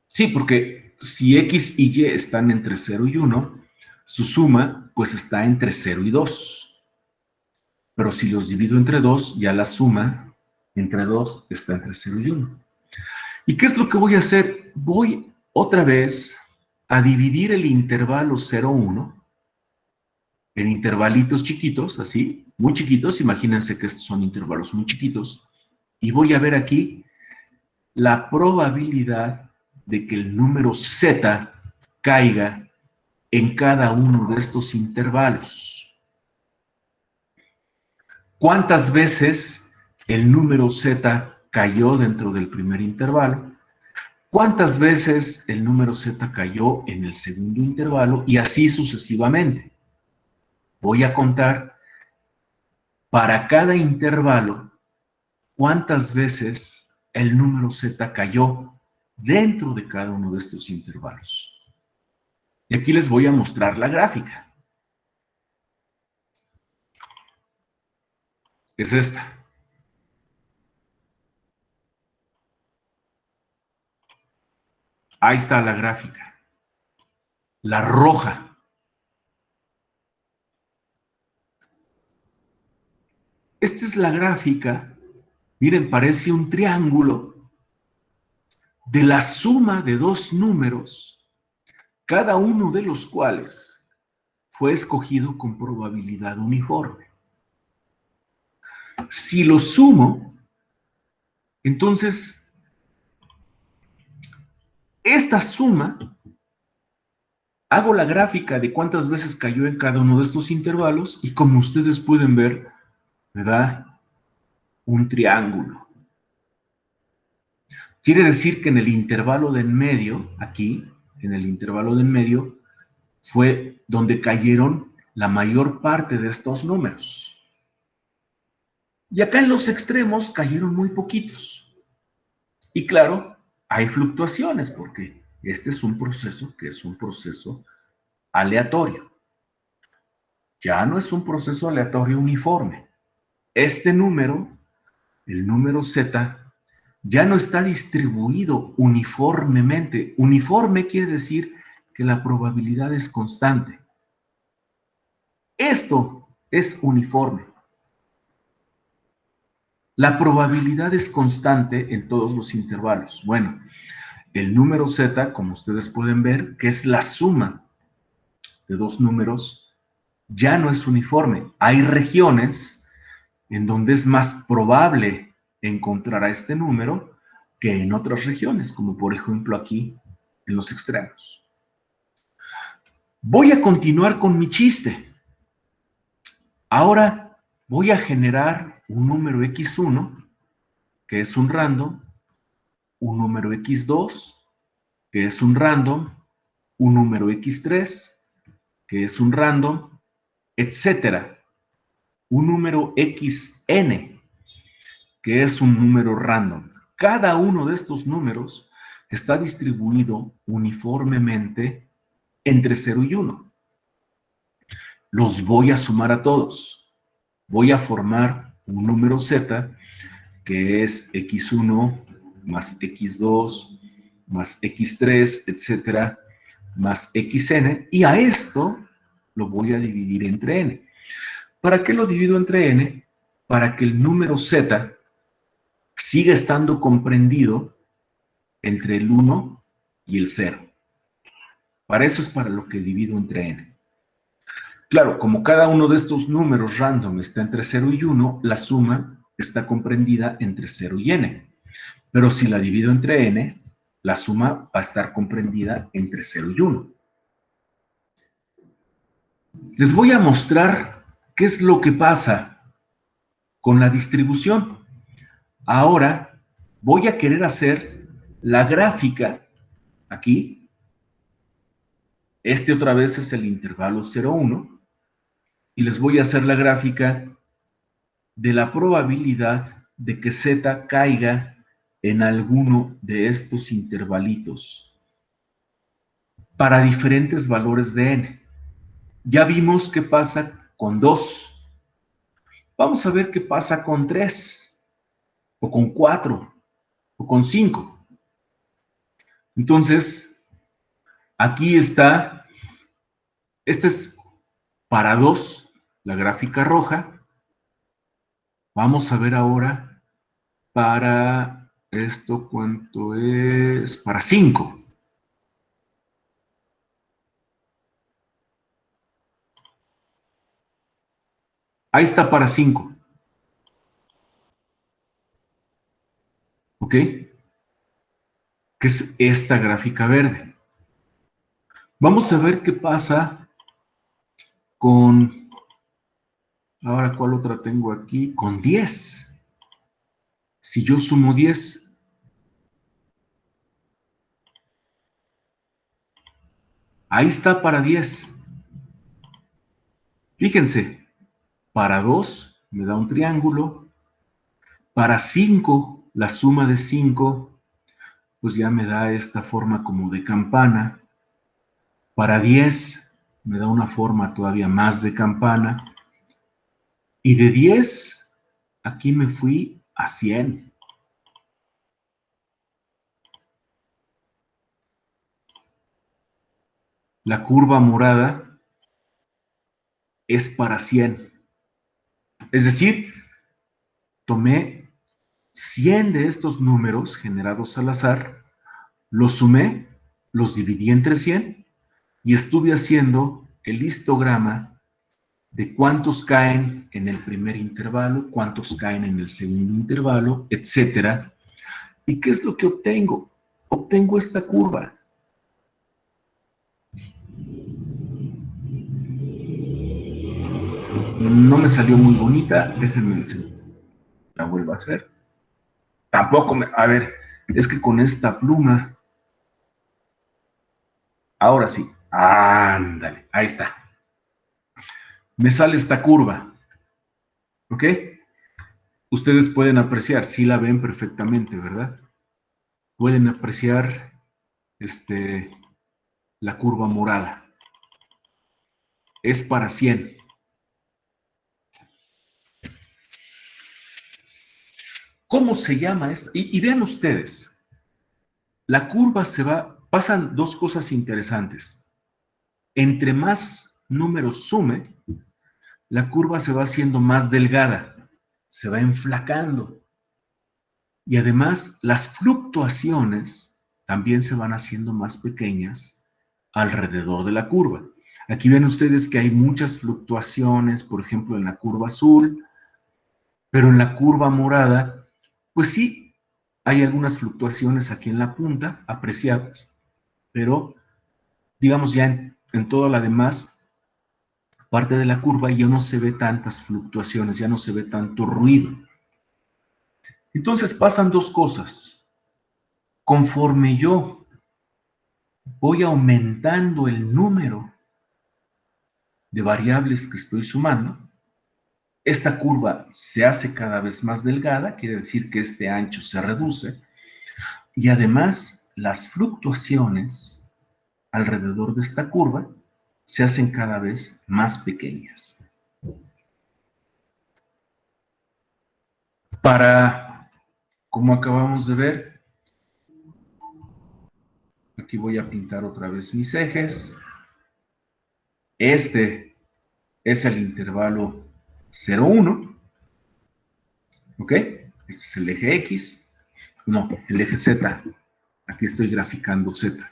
Sí, porque si X y Y están entre 0 y 1, su suma pues está entre 0 y 2. Pero si los divido entre 2, ya la suma entre 2 está entre 0 y 1. ¿Y qué es lo que voy a hacer? Voy otra vez a dividir el intervalo 0,1 en intervalitos chiquitos, así, muy chiquitos. Imagínense que estos son intervalos muy chiquitos. Y voy a ver aquí la probabilidad de que el número Z caiga en cada uno de estos intervalos. ¿Cuántas veces el número Z cayó dentro del primer intervalo? ¿Cuántas veces el número Z cayó en el segundo intervalo? Y así sucesivamente. Voy a contar para cada intervalo cuántas veces el número Z cayó dentro de cada uno de estos intervalos. Y aquí les voy a mostrar la gráfica. Es esta. Ahí está la gráfica. La roja. Esta es la gráfica. Miren, parece un triángulo de la suma de dos números, cada uno de los cuales fue escogido con probabilidad uniforme. Si lo sumo, entonces esta suma, hago la gráfica de cuántas veces cayó en cada uno de estos intervalos y como ustedes pueden ver, me da un triángulo. Quiere decir que en el intervalo de en medio, aquí, en el intervalo de en medio, fue donde cayeron la mayor parte de estos números. Y acá en los extremos cayeron muy poquitos. Y claro, hay fluctuaciones porque este es un proceso que es un proceso aleatorio. Ya no es un proceso aleatorio uniforme. Este número, el número Z, ya no está distribuido uniformemente. Uniforme quiere decir que la probabilidad es constante. Esto es uniforme. La probabilidad es constante en todos los intervalos. Bueno, el número Z, como ustedes pueden ver, que es la suma de dos números, ya no es uniforme. Hay regiones en donde es más probable encontrar a este número que en otras regiones, como por ejemplo aquí en los extremos. Voy a continuar con mi chiste. Ahora voy a generar un número x1, que es un random, un número x2, que es un random, un número x3, que es un random, etcétera. Un número xn, que es un número random. Cada uno de estos números está distribuido uniformemente entre 0 y 1. Los voy a sumar a todos. Voy a formar un número z, que es x1 más x2 más x3, etcétera, más xn, y a esto lo voy a dividir entre n. ¿Para qué lo divido entre n? Para que el número z siga estando comprendido entre el 1 y el 0. Para eso es para lo que divido entre n. Claro, como cada uno de estos números random está entre 0 y 1, la suma está comprendida entre 0 y n. Pero si la divido entre n, la suma va a estar comprendida entre 0 y 1. Les voy a mostrar qué es lo que pasa con la distribución. Ahora voy a querer hacer la gráfica aquí. Este otra vez es el intervalo 0, 1. Y les voy a hacer la gráfica de la probabilidad de que z caiga en alguno de estos intervalitos para diferentes valores de n. Ya vimos qué pasa con 2. Vamos a ver qué pasa con 3, o con 4, o con 5. Entonces, aquí está, este es para 2, la gráfica roja. Vamos a ver ahora para esto, ¿cuánto es? Para 5. Ahí está para 5. ¿Ok? Que es esta gráfica verde. Vamos a ver qué pasa con, ahora, ¿cuál otra tengo aquí? Con 10. Si yo sumo 10, ahí está para 10. Fíjense, para 2 me da un triángulo. Para 5, la suma de 5, pues ya me da esta forma como de campana. Para 10 me da una forma todavía más de campana. Y de 10, aquí me fui a 100. La curva morada es para 100. Es decir, tomé 100 de estos números generados al azar, los sumé, los dividí entre 100 y estuve haciendo el histograma de cuántos caen en el primer intervalo, cuántos caen en el segundo intervalo, etcétera. ¿Y qué es lo que obtengo? obtengo esta curva. No me salió muy bonita, déjenme enseñar. La vuelvo a hacer. Tampoco me... A ver, es que con esta pluma... Ahora sí. Ándale, ahí está. Me sale esta curva. ¿Ok? Ustedes pueden apreciar, sí la ven perfectamente, ¿verdad? Pueden apreciar la curva morada. Es para 100. ¿Cómo se llama esto? Y vean ustedes, la curva se va, pasan dos cosas interesantes. Entre más números sume, la curva se va haciendo más delgada, se va enflacando. Y además, las fluctuaciones también se van haciendo más pequeñas alrededor de la curva. Aquí ven ustedes que hay muchas fluctuaciones, por ejemplo, en la curva azul, pero en la curva morada, pues sí, hay algunas fluctuaciones aquí en la punta, apreciables, pero digamos ya en toda la demás parte de la curva ya no se ve tantas fluctuaciones, ya no se ve tanto ruido. Entonces pasan dos cosas. Conforme yo voy aumentando el número de variables que estoy sumando, esta curva se hace cada vez más delgada, quiere decir que este ancho se reduce, y además las fluctuaciones alrededor de esta curva se hacen cada vez más pequeñas. Para, como acabamos de ver, aquí voy a pintar otra vez mis ejes. Este es el intervalo 0, 1. ¿Ok? Este es el eje X. No, el eje Z. Aquí estoy graficando Z.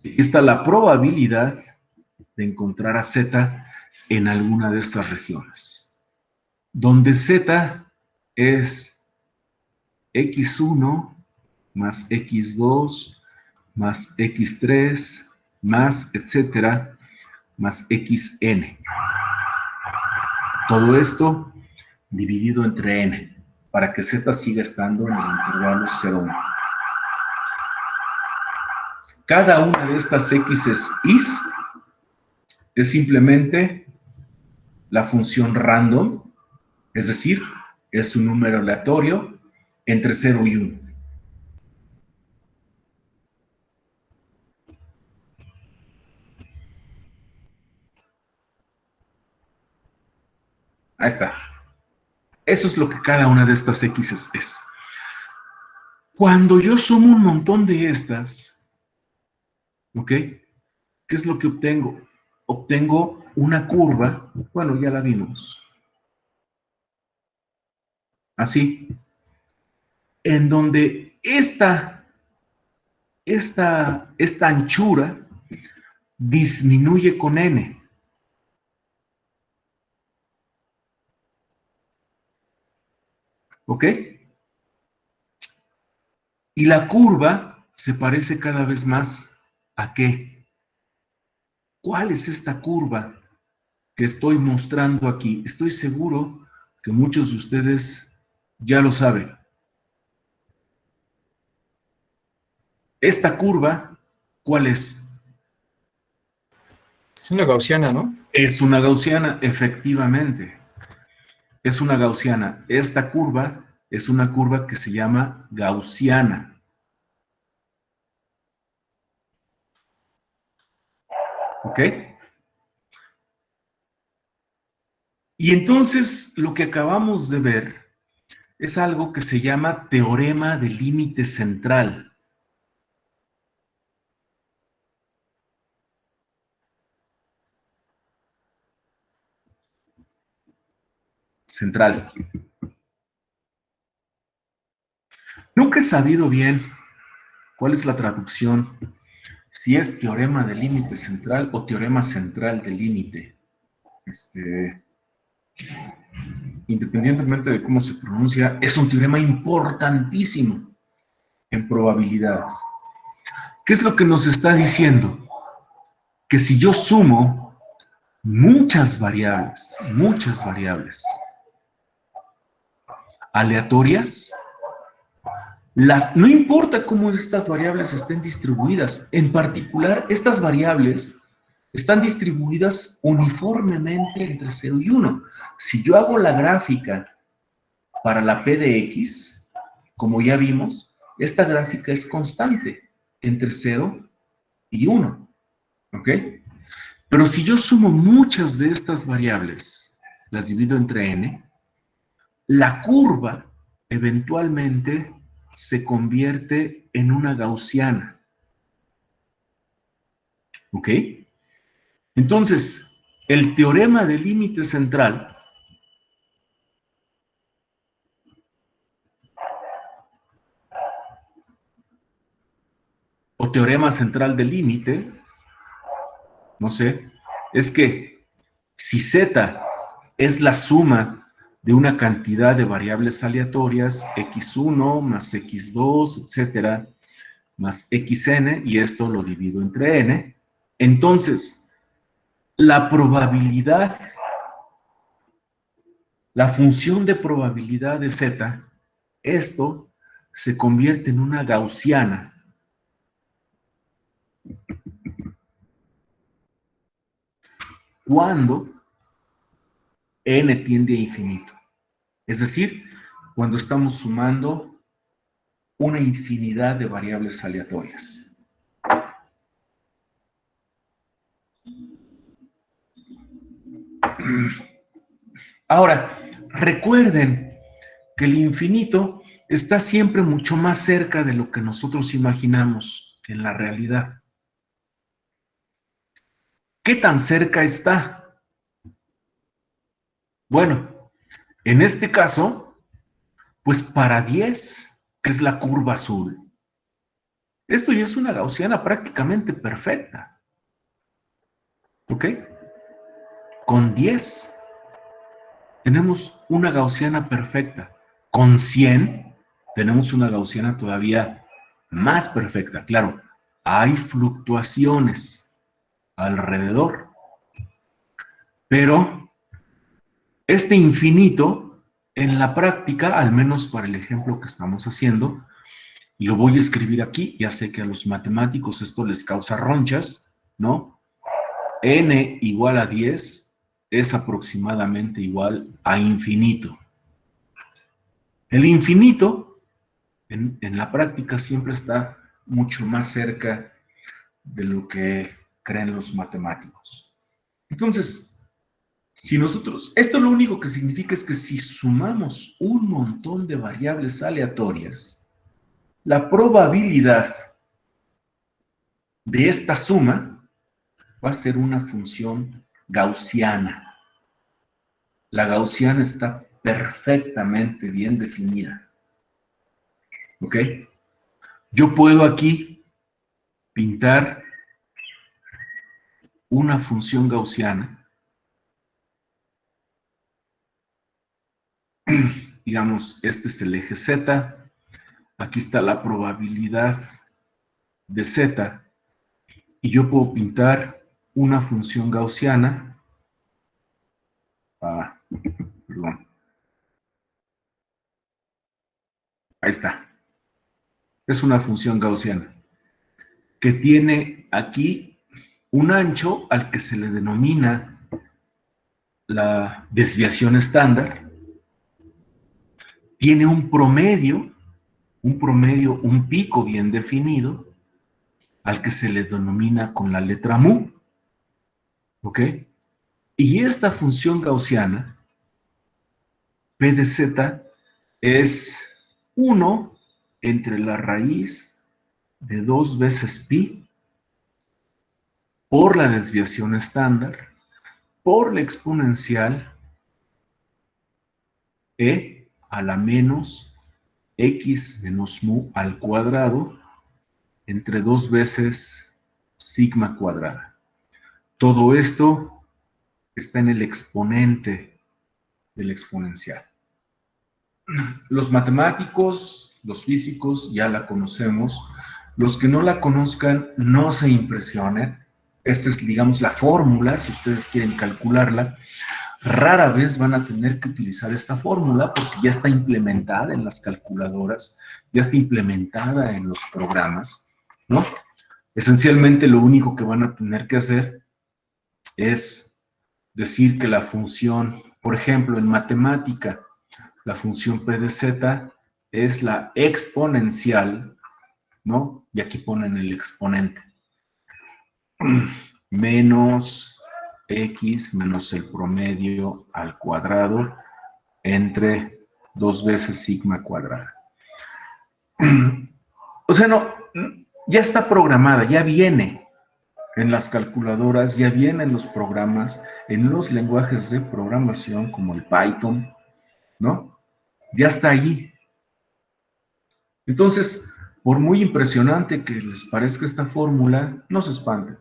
Aquí está la probabilidad de encontrar a Z en alguna de estas regiones. Donde Z es X1 más X2 más X3 más etcétera más XN. Todo esto dividido entre N para que Z siga estando en el intervalo 0,1. Cada una de estas X's es simplemente la función random, es decir, es un número aleatorio entre 0 y 1. Ahí está. Eso es lo que cada una de estas X's es. Cuando yo sumo un montón de estas, ¿ok? ¿Qué es lo que obtengo? Obtengo una curva, bueno, ya la vimos, así, en donde esta anchura disminuye con n. ¿Ok? Y la curva se parece cada vez más ¿a qué? ¿Cuál es esta curva que estoy mostrando aquí? Estoy seguro que muchos de ustedes ya lo saben. Esta curva, ¿cuál es? Es una gaussiana, ¿no? Es una gaussiana, efectivamente. Es una gaussiana. Esta curva es una curva que se llama gaussiana. ¿Ok? Y entonces lo que acabamos de ver es algo que se llama teorema del límite central. Central. Nunca he sabido bien cuál es la traducción, si es teorema del límite central o teorema central del límite. Independientemente de cómo se pronuncia, es un teorema importantísimo. en probabilidades. ¿Qué es lo que nos está diciendo? Que si yo sumo muchas variables aleatorias, no importa cómo estas variables estén distribuidas, en particular, estas variables están distribuidas uniformemente entre 0 y 1. Si yo hago la gráfica para la P de X, como ya vimos, esta gráfica es constante entre 0 y 1, ¿ok? Pero si yo sumo muchas de estas variables, las divido entre n, la curva eventualmente se convierte en una gaussiana, ¿ok? Entonces, el teorema del límite central o teorema central del límite, no sé, es que si z es la suma de una cantidad de variables aleatorias, x1 más x2, etcétera, más xn, y esto lo divido entre n, entonces la probabilidad, la función de probabilidad de z, esto se convierte en una gaussiana. Cuando n tiende a infinito. Es decir, cuando estamos sumando una infinidad de variables aleatorias. Ahora, recuerden que el infinito está siempre mucho más cerca de lo que nosotros imaginamos en la realidad. ¿Qué tan cerca está? Bueno, en este caso, pues para 10, que es la curva azul, esto ya es una gaussiana prácticamente perfecta. ¿Ok? Con 10 tenemos una gaussiana perfecta. Con 100 tenemos una gaussiana todavía más perfecta. Claro, hay fluctuaciones alrededor, pero este infinito, en la práctica, al menos para el ejemplo que estamos haciendo, y lo voy a escribir aquí, ya sé que a los matemáticos esto les causa ronchas, ¿no? N igual a 10 es aproximadamente igual a infinito. El infinito, en la práctica, siempre está mucho más cerca de lo que creen los matemáticos. Entonces, si nosotros, esto lo único que significa es que si sumamos un montón de variables aleatorias, la probabilidad de esta suma va a ser una función gaussiana. La gaussiana está perfectamente bien definida. ¿Ok? Yo puedo aquí pintar una función gaussiana. Digamos, este es el eje Z. Aquí está la probabilidad de Z. Y yo puedo pintar una función gaussiana. Perdón. Ahí está. Es una función gaussiana que tiene aquí un ancho al que se le denomina la desviación estándar. Tiene un promedio, un pico bien definido, al que se le denomina con la letra mu. ¿Ok? Y esta función gaussiana, P de Z, es 1 entre la raíz de 2 veces pi por la desviación estándar, por la exponencial e a la menos x menos mu al cuadrado entre 2 veces sigma cuadrada. Todo esto está en el exponente del exponencial. Los matemáticos los físicos ya la conocemos. Los que no la conozcan, no se impresionen. Esta es, digamos, la fórmula, si ustedes quieren calcularla. Rara vez van a tener que utilizar esta fórmula porque ya está implementada en las calculadoras, ya está implementada en los programas, ¿no? Esencialmente lo único que van a tener que hacer es decir que la función, por ejemplo, en matemática, la función p de z es la exponencial, ¿no? Y aquí ponen el exponente. Menos x menos el promedio al cuadrado entre 2 veces sigma cuadrada. O sea, no, ya está programada, ya viene en las calculadoras, ya viene en los programas, en los lenguajes de programación como el Python, ¿no? Ya está allí. Entonces, por muy impresionante que les parezca esta fórmula, no se espanten.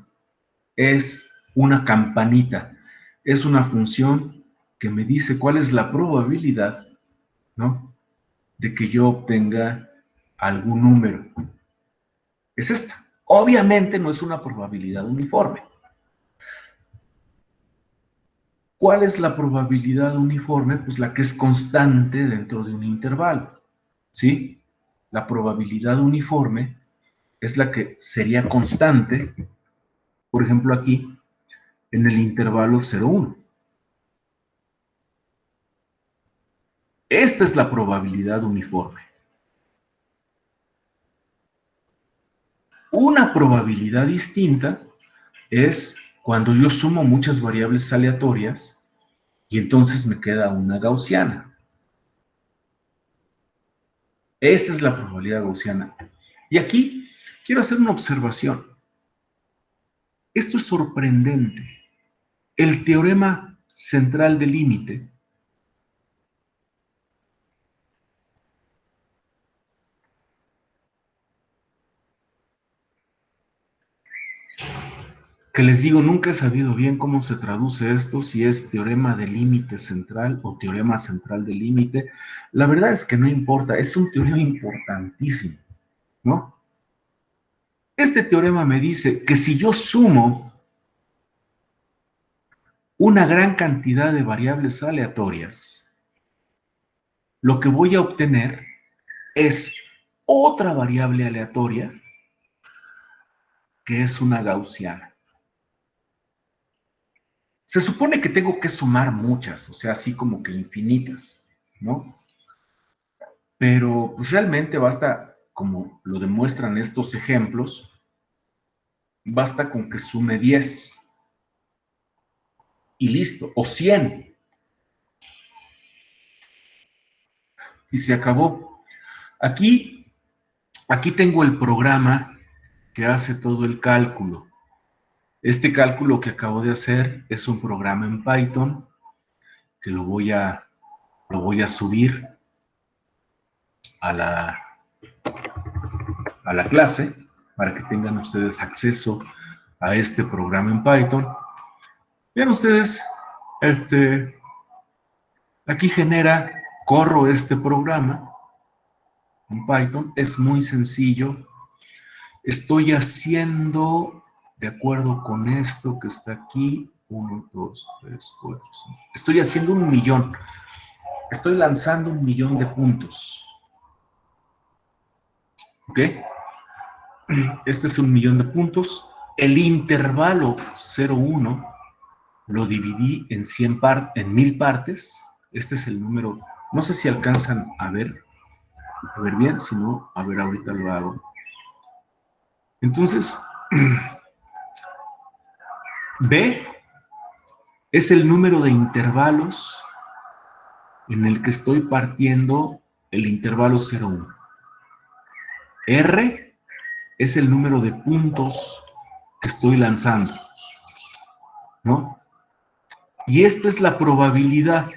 Es una campanita, es una función que me dice cuál es la probabilidad, ¿no?, de que yo obtenga algún número. Es esta. Obviamente no es una probabilidad uniforme. ¿Cuál es la probabilidad uniforme? Pues la que es constante dentro de un intervalo, ¿sí? La probabilidad uniforme es la que sería constante, por ejemplo aquí, en el intervalo 0,1. Esta es la probabilidad uniforme. Una probabilidad distinta es cuando yo sumo muchas variables aleatorias y entonces me queda una gaussiana. Esta es la probabilidad gaussiana. Y aquí quiero hacer una observación. Esto es sorprendente. El teorema central del límite que les digo, nunca he sabido bien cómo se traduce esto, si es teorema de límite central o teorema central del límite. La verdad es que no importa, es un teorema importantísimo, ¿no? Este teorema me dice que si yo sumo una gran cantidad de variables aleatorias, lo que voy a obtener es otra variable aleatoria que es una gaussiana. Se supone que tengo que sumar muchas, o sea, así como que infinitas, ¿no? Pero pues realmente basta, como lo demuestran estos ejemplos, basta con que sume 10 y listo, o 100. Y se acabó. Aquí tengo el programa que hace todo el cálculo. Este cálculo que acabo de hacer es un programa en Python que lo voy a subir a la clase para que tengan ustedes acceso a este programa en Python. Vean ustedes, aquí corro este programa en Python, es muy sencillo. Estoy haciendo, de acuerdo con esto que está aquí, 1, 2, 3, 4, 5. Estoy haciendo 1.000.000. Estoy lanzando 1.000.000 de puntos. ¿Ok? Este es 1.000.000 de puntos. El intervalo 0,1 lo dividí en 1.000 partes. Este es el número. No sé si alcanzan a ver bien, si no, a ver, ahorita lo hago. Entonces, B es el número de intervalos en el que estoy partiendo el intervalo 0,1. R es el número de puntos que estoy lanzando, ¿no? Y esta es la probabilidad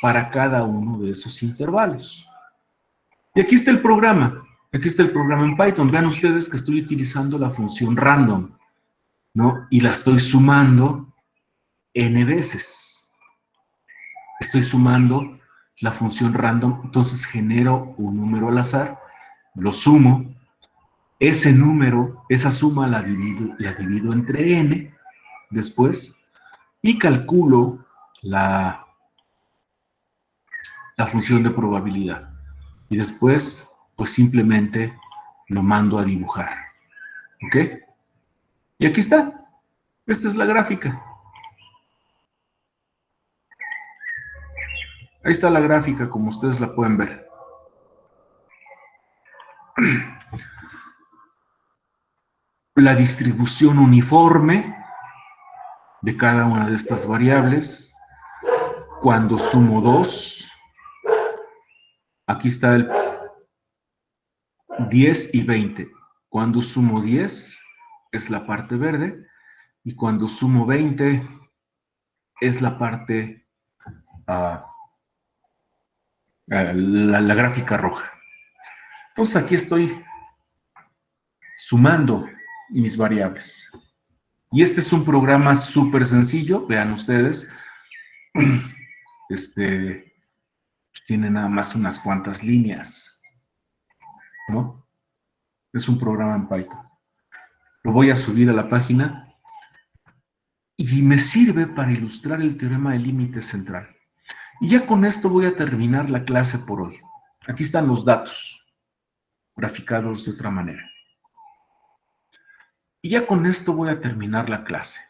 para cada uno de esos intervalos. Y aquí está el programa. Aquí está el programa en Python. Vean ustedes que estoy utilizando la función random, ¿no? Y la estoy sumando n veces. Estoy sumando la función random, entonces genero un número al azar, lo sumo, ese número, esa suma la divido entre n después y calculo la función de probabilidad. Y después, pues simplemente lo mando a dibujar. ¿Ok? Y aquí está. Esta es la gráfica. Ahí está la gráfica, como ustedes la pueden ver. La distribución uniforme de cada una de estas variables. Cuando sumo 2, aquí está el 10 y 20. Cuando sumo 10 es la parte verde y cuando sumo 20 es la parte, la gráfica roja. Entonces aquí estoy sumando mis variables. Y este es un programa súper sencillo, vean ustedes. Tiene nada más unas cuantas líneas, ¿no? Es un programa en Python. Lo voy a subir a la página y me sirve para ilustrar el teorema del límite central. Y ya con esto voy a terminar la clase por hoy. Aquí están los datos, graficados de otra manera. Y ya con esto voy a terminar la clase.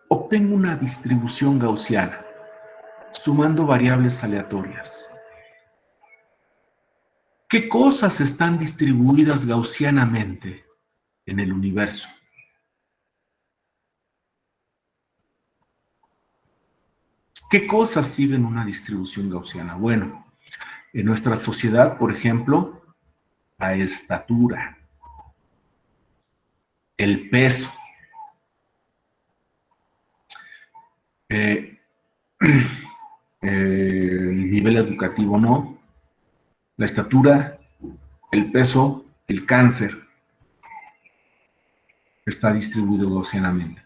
Obtengo una distribución gaussiana, sumando variables aleatorias. ¿Qué cosas están distribuidas gaussianamente en el universo? ¿Qué cosas siguen una distribución gaussiana? Bueno, en nuestra sociedad, por ejemplo, la estatura, el peso, el nivel educativo no, la estatura, el peso, el cáncer, está distribuido gaussianamente.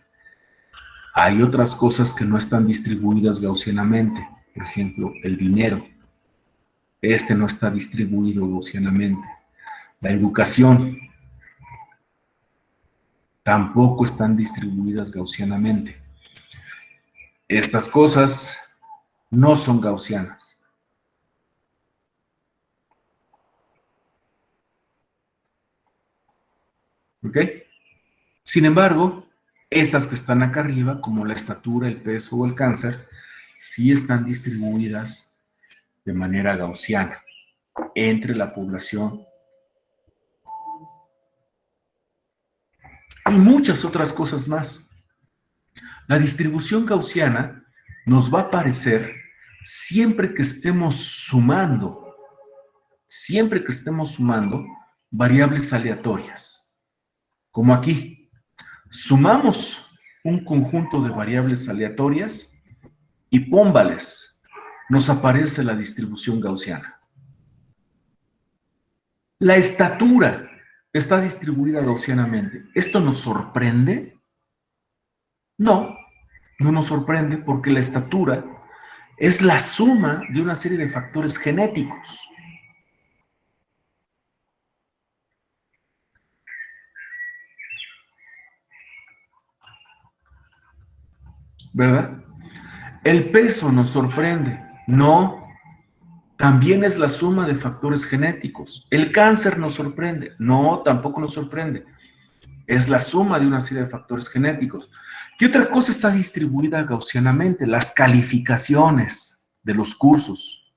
Hay otras cosas que no están distribuidas gaussianamente, por ejemplo, el dinero. Este no está distribuido gaussianamente. La educación tampoco están distribuidas gaussianamente. Estas cosas no son gaussianas. ¿Ok? Sin embargo, estas que están acá arriba, como la estatura, el peso o el cáncer, sí están distribuidas de manera gaussiana entre la población. Y muchas otras cosas más. La distribución gaussiana nos va a aparecer siempre que estemos sumando variables aleatorias. Como aquí, sumamos un conjunto de variables aleatorias y pómbales, nos aparece la distribución gaussiana. La estatura está distribuida gaussianamente. ¿Esto nos sorprende? No, no nos sorprende porque la estatura es la suma de una serie de factores genéticos. ¿Verdad? El peso nos sorprende. No, también es la suma de factores genéticos. El cáncer nos sorprende. No, tampoco nos sorprende. Es la suma de una serie de factores genéticos. ¿Qué otra cosa está distribuida gaussianamente? Las calificaciones de los cursos.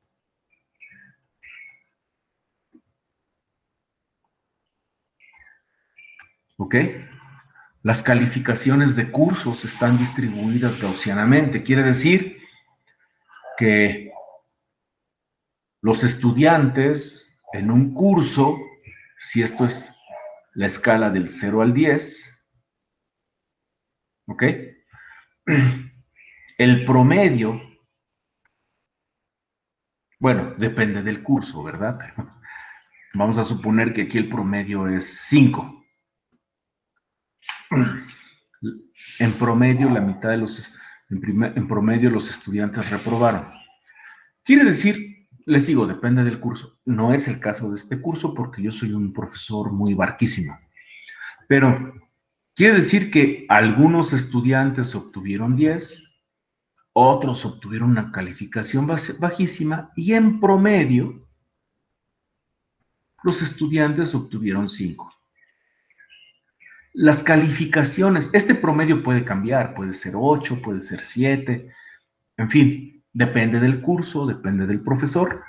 ¿Ok? Las calificaciones de cursos están distribuidas gaussianamente. Quiere decir que los estudiantes en un curso, si esto es la escala del 0 al 10, ¿ok? El promedio, bueno, depende del curso, ¿verdad? Vamos a suponer que aquí el promedio es 5. En promedio, la mitad de los En promedio los estudiantes reprobaron. Quiere decir, les digo, depende del curso. No es el caso de este curso porque yo soy un profesor muy barquísimo. Pero quiere decir que algunos estudiantes obtuvieron 10, otros obtuvieron una calificación bajísima y en promedio los estudiantes obtuvieron 5. Las calificaciones, este promedio puede cambiar, puede ser 8, puede ser 7, en fin, depende del curso, depende del profesor,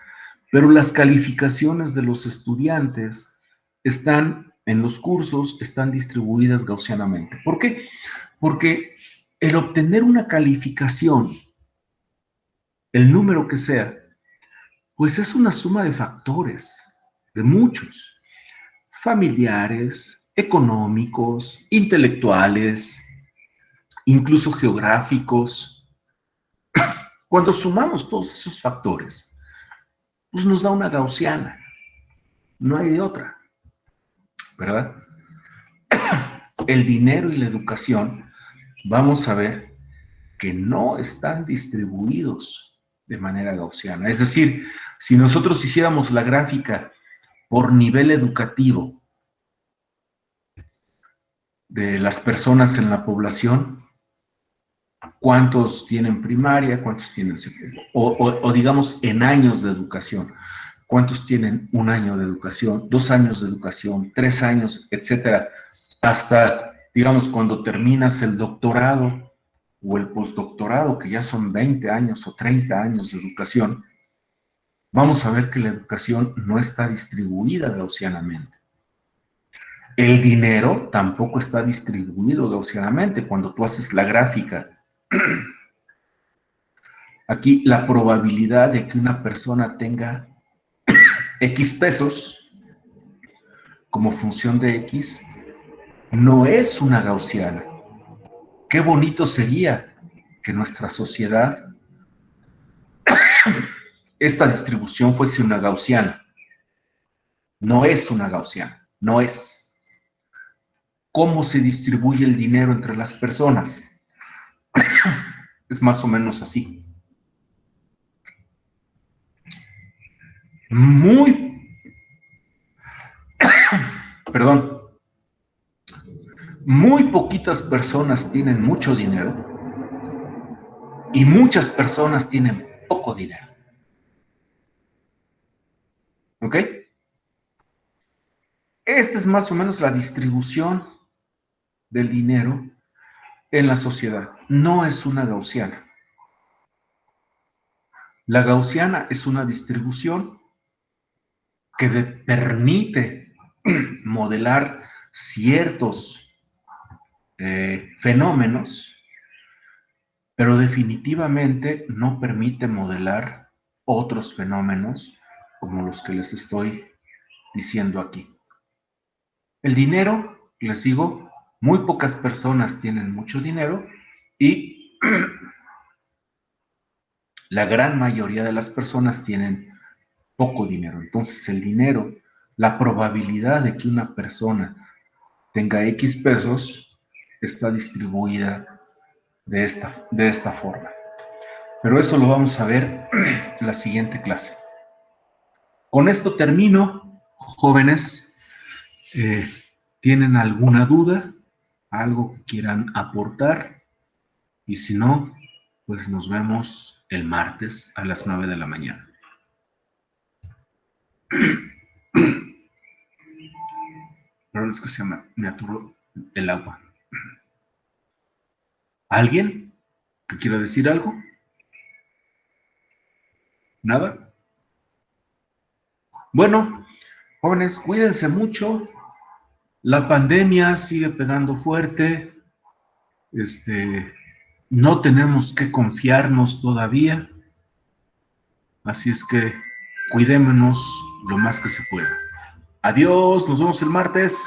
pero las calificaciones de los estudiantes están en los cursos, están distribuidas gaussianamente. ¿Por qué? Porque el obtener una calificación, el número que sea, pues es una suma de factores, de muchos, familiares, económicos, intelectuales, incluso geográficos. Cuando sumamos todos esos factores, pues nos da una gaussiana. No hay de otra, ¿verdad? El dinero y la educación, vamos a ver que no están distribuidos de manera gaussiana. Es decir, si nosotros hiciéramos la gráfica por nivel educativo de las personas en la población, cuántos tienen primaria, cuántos tienen secundaria, o digamos en años de educación, cuántos tienen 1 año de educación, 2 años de educación, 3 años, etcétera, hasta, digamos, cuando terminas el doctorado o el postdoctorado, que ya son 20 años o 30 años de educación, vamos a ver que la educación no está distribuida gaussianamente. El dinero tampoco está distribuido gaussianamente. Cuando tú haces la gráfica, aquí la probabilidad de que una persona tenga X pesos como función de X no es una gaussiana. Qué bonito sería que nuestra sociedad, esta distribución fuese una gaussiana. No es una gaussiana, no es. ¿Cómo se distribuye el dinero entre las personas? Es más o menos así. Muy poquitas personas tienen mucho dinero y muchas personas tienen poco dinero. ¿Ok? Esta es más o menos la distribución del dinero en la sociedad. No es una gaussiana. La gaussiana es una distribución que permite modelar ciertos fenómenos, pero definitivamente no permite modelar otros fenómenos como los que les estoy diciendo aquí. El dinero, les digo, muy pocas personas tienen mucho dinero y la gran mayoría de las personas tienen poco dinero. Entonces el dinero, la probabilidad de que una persona tenga X pesos está distribuida de esta forma. Pero eso lo vamos a ver en la siguiente clase. Con esto termino, jóvenes. ¿Tienen alguna duda? ¿Algo que quieran aportar? Y si no, pues nos vemos el martes a las 9 de la mañana. Perdón, es que se me aturó el agua. ¿Alguien que quiera decir algo? ¿Nada? Bueno, jóvenes, cuídense mucho. La pandemia sigue pegando fuerte. No tenemos que confiarnos todavía. Así es que cuidémonos lo más que se pueda. Adiós, nos vemos el martes.